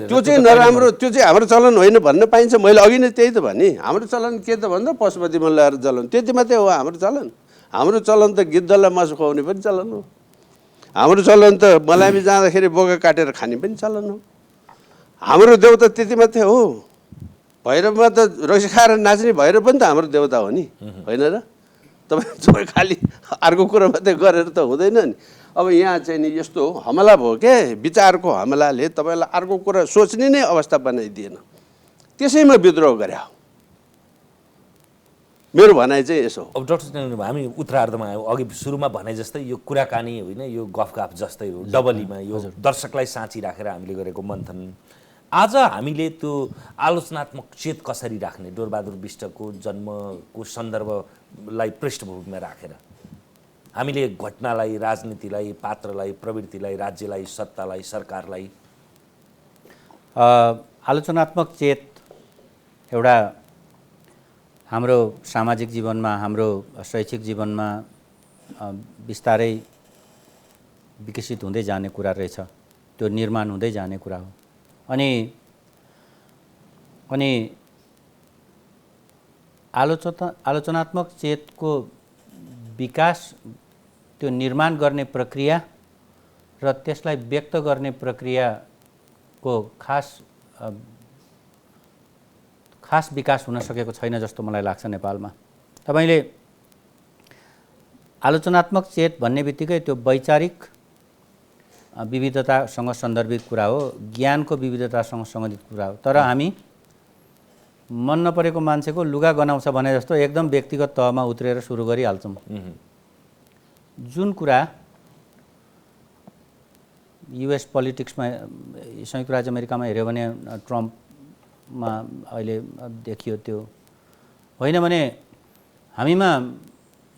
त्यो चाहिँ नराम्रो, त्यो चाहिँ हाम्रो चलन होइन भन्न पाइन्छ। मैले अघि नै त्यही त भने, हाम्रो चलन के त भन्दा पशुपतिमा ल्याएर चलन, त्यति मात्रै हो हाम्रो चलन। हाम्रो चलन त गिद्धलाई मासु खुवाउने पनि चलन हो। हाम्रो चलन त मलामी जाँदाखेरि बोका काटेर खाने पनि चलन हो। हाम्रो देउता त्यति मात्रै हो। भैरवमा त रक्सी खाएर नाच्ने भैरव पनि त हाम्रो देउता हो नि, होइन र? तपाईँ खालि अर्को कुरा मात्रै गरेर त हुँदैन नि। अब यहाँ चाहिँ नि यस्तो हमला भयो के, विचारको हमलाले तपाईँलाई अर्को कुरा सोच्ने नै अवस्था बनाइदिएन, त्यसैमा विद्रोह गरे हो। मेरो भनाइ चाहिँ यसो हो। अब डाक्टर स्नेहल, हामी उत्तरार्धमा आयौँ। अघि सुरुमा भने जस्तै यो कुराकानी होइन, यो गफगाफ जस्तै हो, डबलीमा यो दर्शकलाई साँची राखेर हामीले गरेको मन्थन। आज हामीले त्यो आलोचनात्मक चेत कसरी राख्ने, डोरबहादुर बिष्टको जन्मको सन्दर्भलाई पृष्ठभूमिमा राखेर हामीले घटनालाई, राजनीतिलाई, पात्रलाई, प्रवृत्तिलाई, राज्यलाई, सत्तालाई, सरकारलाई? आलोचनात्मक चेत एउटा हाम्रो सामाजिक जीवनमा, हाम्रो शैक्षिक जीवनमा बिस्तारै विकसित हुँदै जाने कुरा रहेछ। त्यो निर्माण हुँदै जाने कुरा हो। अनि आलोचनात्मक चेतको विकास, त्यो निर्माण गर्ने प्रक्रिया र त्यसलाई व्यक्त गर्ने प्रक्रियाको खास विकास हुन सकेको छैन जस्तो मलाई लाग्छ नेपालमा। तपाईले आलोचनात्मक चेत भन्ने बित्तिकै त्यो वैचारिक विविधतासँग सन्दर्भित कुरा हो, ज्ञानको विविधतासँग सम्बन्धित कुरा हो। तर हामी मन नपरेको मान्छेको लुगा गनाउँछ भने जस्तो एकदम व्यक्तिगत तहमा उत्रेर सुरु गरिहाल्छौँ। जुन कुरा युएस पोलिटिक्समा, संयुक्त राज्य अमेरिकामा हेऱ्यो भने ट्रम्पमा अहिले देखियो, त्यो होइन भने हामीमा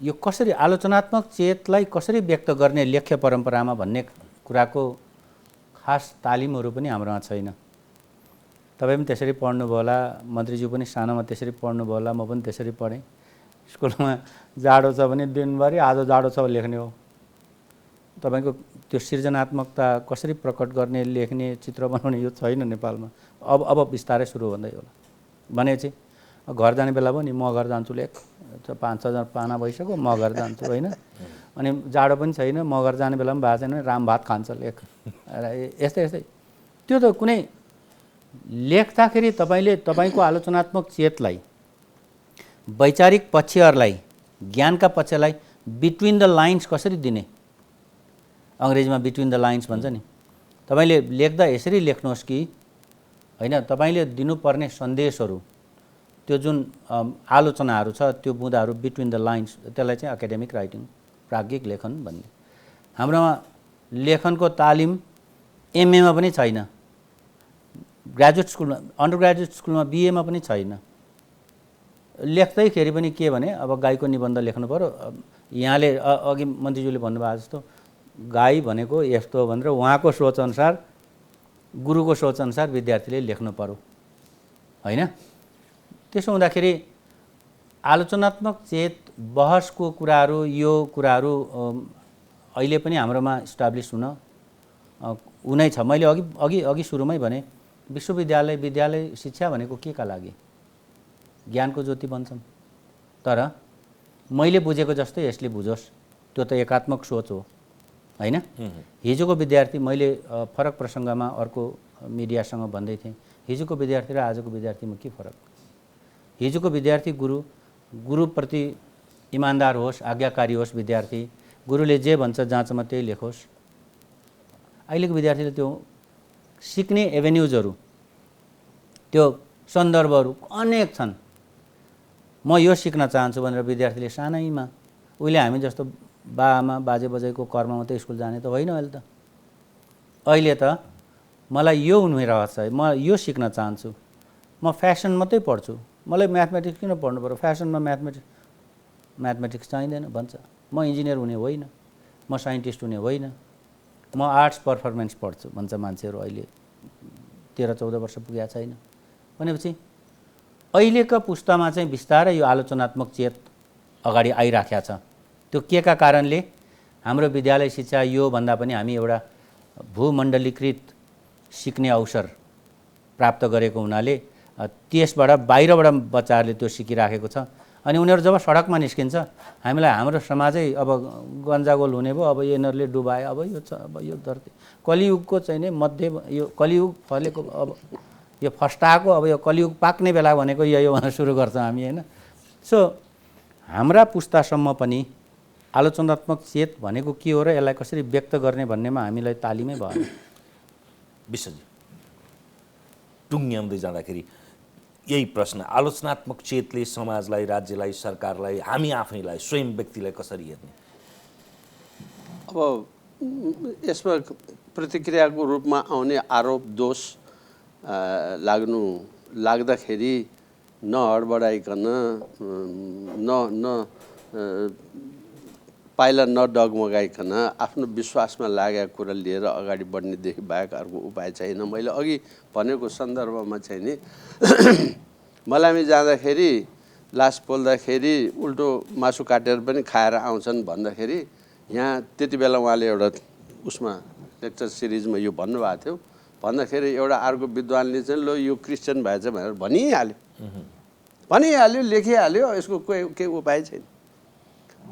यो कसरी आलोचनात्मक चेतलाई कसरी व्यक्त गर्ने लेख्य परम्परामा भन्ने कुराको खास तालिमहरू पनि हाम्रोमा छैन। तपाईँ पनि त्यसरी पढ्नुभयो होला, मन्त्रीज्यू पनि सानोमा त्यसरी पढ्नुभयो होला, म पनि त्यसरी पढेँ। स्कुलमा जाडो छ भने दिनभरि आज जाडो छ लेख्ने हो। तपाईँको त्यो सृजनात्मकता कसरी प्रकट गर्ने, लेख्ने, चित्र बनाउने यो छैन नेपालमा। अब बिस्तारै सुरु हुँदै होला। भनेपछि घर जाने बेला पनि म घर जान्छु लेख, 5-6 पाना भइसक्यो, म घर जान्छु होइन। अनि जाडो पनि छैन, म घर जाने बेला पनि भएको छैन, राम भात खान्छ लेख। यस्तै त्यो त कुनै लेख्दाखेरि तपाईँको आलोचनात्मक चेतलाई, वैचारिक पक्षहरूलाई, ज्ञानका पक्षलाई बिट्विन द लाइन्स कसरी दिने, अङ्ग्रेजीमा बिट्विन द लाइन्स भन्छ नि। तपाईँले लेख्दा यसरी लेख्नुहोस् कि होइन, तपाईँले दिनुपर्ने सन्देशहरू, त्यो जुन आलोचनाहरू छ, त्यो बुँदाहरू बिट्विन द लाइन्स, त्यसलाई चाहिँ एकाडेमिक राइटिङ, प्राज्ञिक लेखन भन्ने। हाम्रोमा लेखनको तालिम एमएमा पनि छैन, ग्रेजुएट स्कुलमा, अन्डर ग्रेजुएट स्कुलमा बिएमा पनि छैन। लेख्दैखेरि पनि के भने अब गाईको निबन्ध लेख्नु पर्यो। यहाँले अघि मन्त्रीज्यूले भन्नुभएको जस्तो गाई भनेको यस्तो हो भनेर उहाँको सोचअनुसार, गुरुको सोचअनुसार विद्यार्थीले लेख्नु पर्यो होइन। त्यसो हुँदाखेरि आलोचनात्मक चेत, बहसको कुराहरू, यो कुराहरू अहिले पनि हाम्रोमा इस्टाब्लिस हुनै छ। मैले अघि सुरुमै भने विद्यालय शिक्षा भनेको के का लागि? ज्ञानको ज्योति बन्छन्। तर मैले बुझेको जस्तै यसले बुझोस्, त्यो त एकात्मक सोच हो होइन। हिजोको विद्यार्थी, मैले फरक प्रसङ्गमा अर्को मिडियासँग भन्दै थिएँ, हिजोको विद्यार्थी र आजको विद्यार्थीमा के फरक? हिजोको विद्यार्थी गुरुप्रति इमान्दार होस्, आज्ञाकारी होस् विद्यार्थी, गुरुले जे भन्छ जाँचमा त्यही लेखोस्। अहिलेको विद्यार्थीले त्यो सिक्ने एभेन्युजहरू, त्यो सन्दर्भहरू अनेक छन्। म यो सिक्न चाहन्छु भनेर विद्यार्थीले सानैमा, उहिले हामी जस्तो बाआमा बाजे बजेको कर्म मात्रै स्कुल जाने त होइन। अहिले त मलाई यो हुनु रहन्छ, म यो सिक्न चाहन्छु, म फ्यासन मात्रै पढ्छु, मलाई म्याथमेटिक्स किन पढ्नु पर्यो, फ्यासनमा म्याथमेटिक्स चाहिँदैन भन्छ। म इन्जिनियर हुने होइन, म साइन्टिस्ट हुने होइन, म आर्ट्स पर्फर्मेन्स पढ्छु भन्छ मान्छेहरू। अहिले 13-14 वर्ष पुगेको छैन भनेपछि अहिलेको पुस्तामा चाहिँ बिस्तारै यो आलोचनात्मक चेत अगाडि आइराखेको छ। त्यो के का कारणले? हाम्रो विद्यालय शिक्षा यो भन्दा पनि हामी एउटा भूमण्डलीकृत सिक्ने अवसर प्राप्त गरेको हुनाले त्यसबाट बाहिरबाट बच्चाहरूले त्यो सिकिराखेको छ। अनि उनीहरू जब सडकमा निस्किन्छ, हामीलाई हाम्रो समाजै अब गन्जागोल हुने भयो, अब यिनीहरूले डुबाए, अब यो छ, अब यो धरती कलियुगको चाहिँ नै मध्य, यो कलियुग फलेको, अब यो फस्टाएको, अब यो कलियुग पाक्ने बेला भनेको यही हो भनेर सुरु गर्छौँ हामी होइन। सो हाम्रा पुस्तासम्म पनि आलोचनात्मक चेत भनेको के हो र यसलाई कसरी व्यक्त गर्ने भन्नेमा हामीलाई तालिमै भएन। विश्वजी टुङ्ग्याउँदै जाँदाखेरि यही प्रश्न, आलोचनात्मक चेतले समाजलाई, राज्यलाई, सरकारलाई, हामी आफैलाई, स्वयं व्यक्तिलाई कसरी हेर्ने? अब यसमा प्रतिक्रियाको रूपमा आउने आरोप दोष लाग्दाखेरि नहडबडाइकन पाइला नडगमगाइकन आफ्नो विश्वासमा लागेको कुरा लिएर अगाडि बढ्नेदेखि बाहेक अर्को उपाय छैन। मैले अघि भनेको सन्दर्भमा चाहिँ नि मलामी जाँदाखेरि लास पोल्दाखेरि उल्टो मासु काटेर पनि खाएर आउँछन् भन्दाखेरि यहाँ त्यति बेला उहाँले एउटा उसमा लेक्चर सिरिजमा यो भन्नुभएको थियो। भन्दाखेरि एउटा अर्को विद्वानले चाहिँ लो यो क्रिस्चियन भएछ भनेर भनिहाल्यो, लेखिहाल्यो, यसको केही उपाय छैन।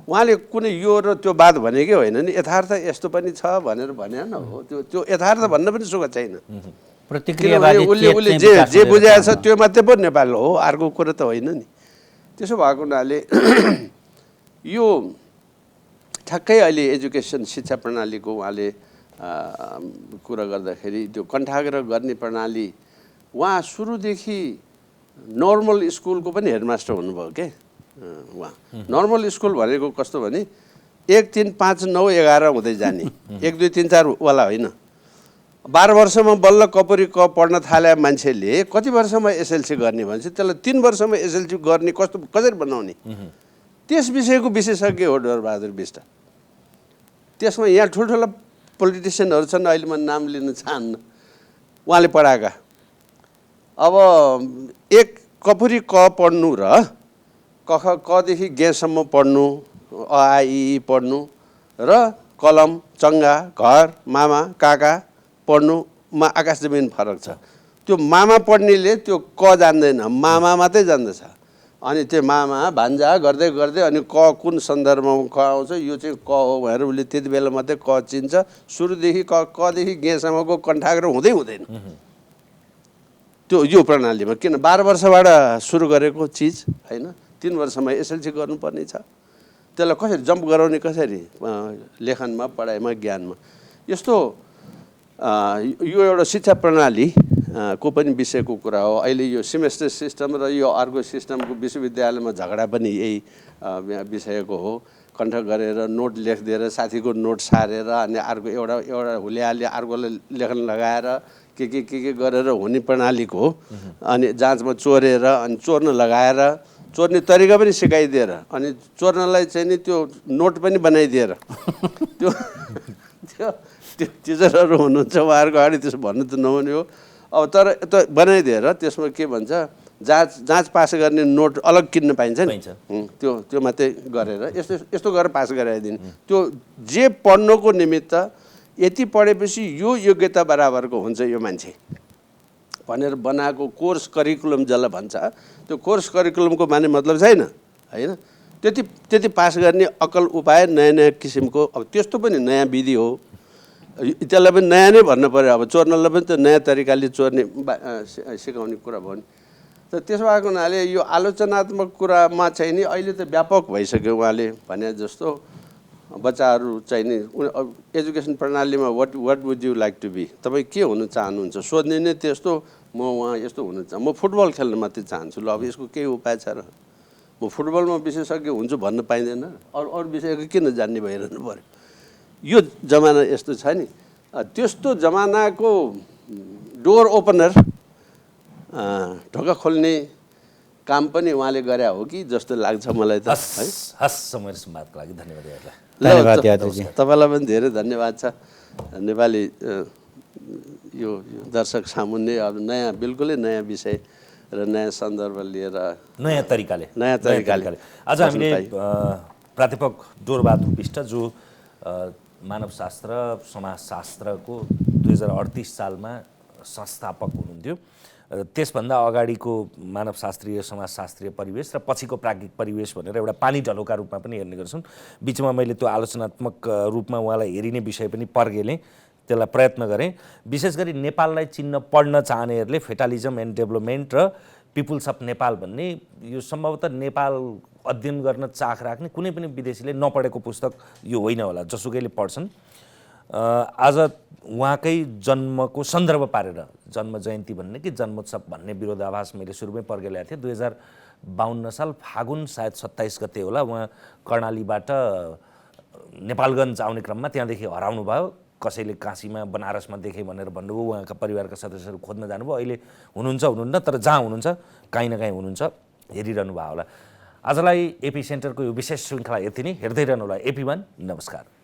उहाँले कुनै यो र त्यो बात भनेकै होइन नि, यथार्थ यस्तो पनि छ भनेर भने न हो। त्यो यथार्थ भन्न पनि सुख छैन। प्रतिक्रियावादी उसले जे बुझाएको छ त्यो मात्रै पो नेपाल हो, अर्को कुरो त होइन नि। त्यसो भएको हुनाले यो ठ्याक्कै अहिले एजुकेसन शिक्षा प्रणालीको उहाँले कुरा गर्दाखेरि त्यो कण्ठाग्रह गर्ने प्रणाली, उहाँ सुरुदेखि नर्मल स्कुलको पनि हेडमास्टर हुनुभयो के उहाँ। नर्मल स्कुल भनेको कस्तो भने 1 3 5 9 11 हुँदै जाने, 1 2 3 4 वाला होइन। 12 वर्षमा बल्ल कपुरी क पढ्न थाले मान्छेले कति वर्षमा एसएलसी गर्ने भन्छ, त्यसलाई 3 वर्षमा एसएलसी गर्ने कसरी बनाउने, त्यस विषयको विशेषज्ञ हो डोरबहादुर बिष्ट। त्यसमा यहाँ ठुल्ठुला पोलिटिसियनहरू छन्, अहिले म नाम लिन चाहन्न, उहाँले पढाएका। अब एक कपुरी क पढ्नु र कदेखि गेसम्म पढ्नु, अ आ इ पढ्नु र कलम, चङ्गा, घर, मामा, काका पढ्नुमा आकाश जमिन फरक छ। त्यो मामा पढ्नेले त्यो क जान्दैन, मामा मात्रै जान्दछ। अनि त्यो मामा भान्जा गर्दै गर्दै अनि क कुन सन्दर्भमा क आउँछ, यो चाहिँ क हो भनेर उसले त्यति बेला मात्रै क चिन्छ। सुरुदेखि कदेखि गेसम्मको कण्ठाग्रह हुँदैन त्यो यो प्रणालीमा। किन 12 वर्षबाट सुरु गरेको चिज होइन, 3 वर्षमा एसएलसी गर्नुपर्ने छ। त्यसलाई कसरी जम्प गराउने, कसरी लेखनमा, पढाइमा, ज्ञानमा। यस्तो यो एउटा शिक्षा प्रणाली को पनि विषयको कुरा हो। अहिले यो सेमेस्टर सिस्टम र यो अर्को सिस्टमको विश्वविद्यालयमा झगडा पनि यही विषयको हो। कण्ठ गरेर नोट लेखिदिएर साथीको नोट सारेर अनि अर्को एउटा हुल्याले अर्कोलाई लेखन लगाएर के गरेर हुने प्रणालीको हो। अनि जाँचमा चोरेर अनि चोर्न लगाएर, चोर्ने तरिका पनि सिकाइदिएर अनि चोर्नलाई चाहिँ नि त्यो नोट पनि बनाइदिएर त्यो टिचरहरू हुनुहुन्छ, उहाँहरूको अगाडि त्यसो भन्नु त नहुने हो। अब तर बनाइदिएर त्यसमा के भन्छ, जाँच पास गर्ने नोट अलग किन्न पाइन्छ नि, त्यो मात्रै गरेर यस्तो गरेर पास गराइदिने। त्यो जे पढ्नको निमित्त यति पढेपछि यो योग्यता बराबरको हुन्छ यो मान्छे भनेर बनाएको कोर्स करिकुलम जसलाई भन्छ, त्यो कोर्स करिकुलमको माने मतलब छैन होइन। त्यति पास गर्ने अकल उपाय नयाँ नयाँ किसिमको, अब त्यस्तो पनि नयाँ विधि हो। त्यसलाई पनि नयाँ नै भन्नु पऱ्यो। अब चोर्नलाई पनि त नयाँ तरिकाले चोर्ने सिकाउने कुरा भयो नि। त त्यसो भएको हुनाले यो आलोचनात्मक कुरामा चाहिँ नि अहिले त व्यापक भइसक्यो। उहाँले भने जस्तो बच्चाहरू चाहिँ नि एजुकेसन प्रणालीमा what would you like to be, तपाईँ के हुन चाहनुहुन्छ सोध्ने नै त्यस्तो। म उहाँ यस्तो हुन म फुटबल खेल्न मात्रै चाहन्छु। ल अब यसको केही उपाय छ र? म फुटबलमा विशेषज्ञ हुन्छु भन्न पाइँदैन, अरू विषयको किन जान्ने भइरहनु पऱ्यो? यो जमाना यस्तो छ नि। त्यस्तो जमानाको डोर ओपनर, ढोका खोल्ने काम पनि उहाँले गरे हो कि जस्तो लाग्छ मलाई त। समय सम्वादको लागि धन्यवाद यहाँलाई। तपाईँलाई पनि धेरै धन्यवाद छ। नेपाली यो दर्शक सामुन्ने अब नयाँ, बिल्कुलै नयाँ विषय र नयाँ सन्दर्भ लिएर नयाँ तरिकाले आज हामीले प्राध्यापक डोरबहादुर बिष्ट जो मानवशास्त्र समाजशास्त्रको 2038 सालमा संस्थापक हुनुहुन्थ्यो, त्यसभन्दा अगाडिको मानवशास्त्रीय समाजशास्त्रीय परिवेश र पछिको प्राज्ञिक परिवेश भनेर एउटा पानी ढलोका रूपमा पनि हेर्ने गर्छौँ। बिचमा मैले त्यो आलोचनात्मक रूपमा उहाँलाई हेरिने विषय पनि पर्गेलेँ, त्यसलाई प्रयत्न गरेँ। विशेष गरी नेपाललाई चिन्न पढ्न चाहनेहरूले फेटालिजम एन्ड डेभलपमेन्ट र पिपुल्स अफ नेपाल भन्ने यो सम्भवतः नेपाल अध्ययन गर्न चाख राख्ने कुनै पनि विदेशीले नपढेको पुस्तक यो होइन होला, जसुकैले पढ्छन्। आज उहाँकै जन्मको सन्दर्भ पारेर जन्म जयन्ती भन्ने कि जन्मोत्सव भन्ने विरोधाभास मैले सुरुमै पर्केल्याएको थिएँ। 2052 साल फागुन सायद 27 गते होला, उहाँ कर्णालीबाट नेपालगञ्ज आउने क्रममा त्यहाँदेखि हराउनु भयो। कसैले काशीमा बनारसमा देखेँ भनेर भन्नुभयो, उहाँका परिवारका सदस्यहरू खोज्न जानुभयो। अहिले हुनुहुन्न, तर जहाँ हुनुहुन्छ काहीँ न काहीँ हुनुहुन्छ, हेरिरहनु भयो होला। आजलाई एपी सेन्टरको यो विशेष श्रृङ्खला यति नै। हेर्दै रहनुहोला AP1। नमस्कार।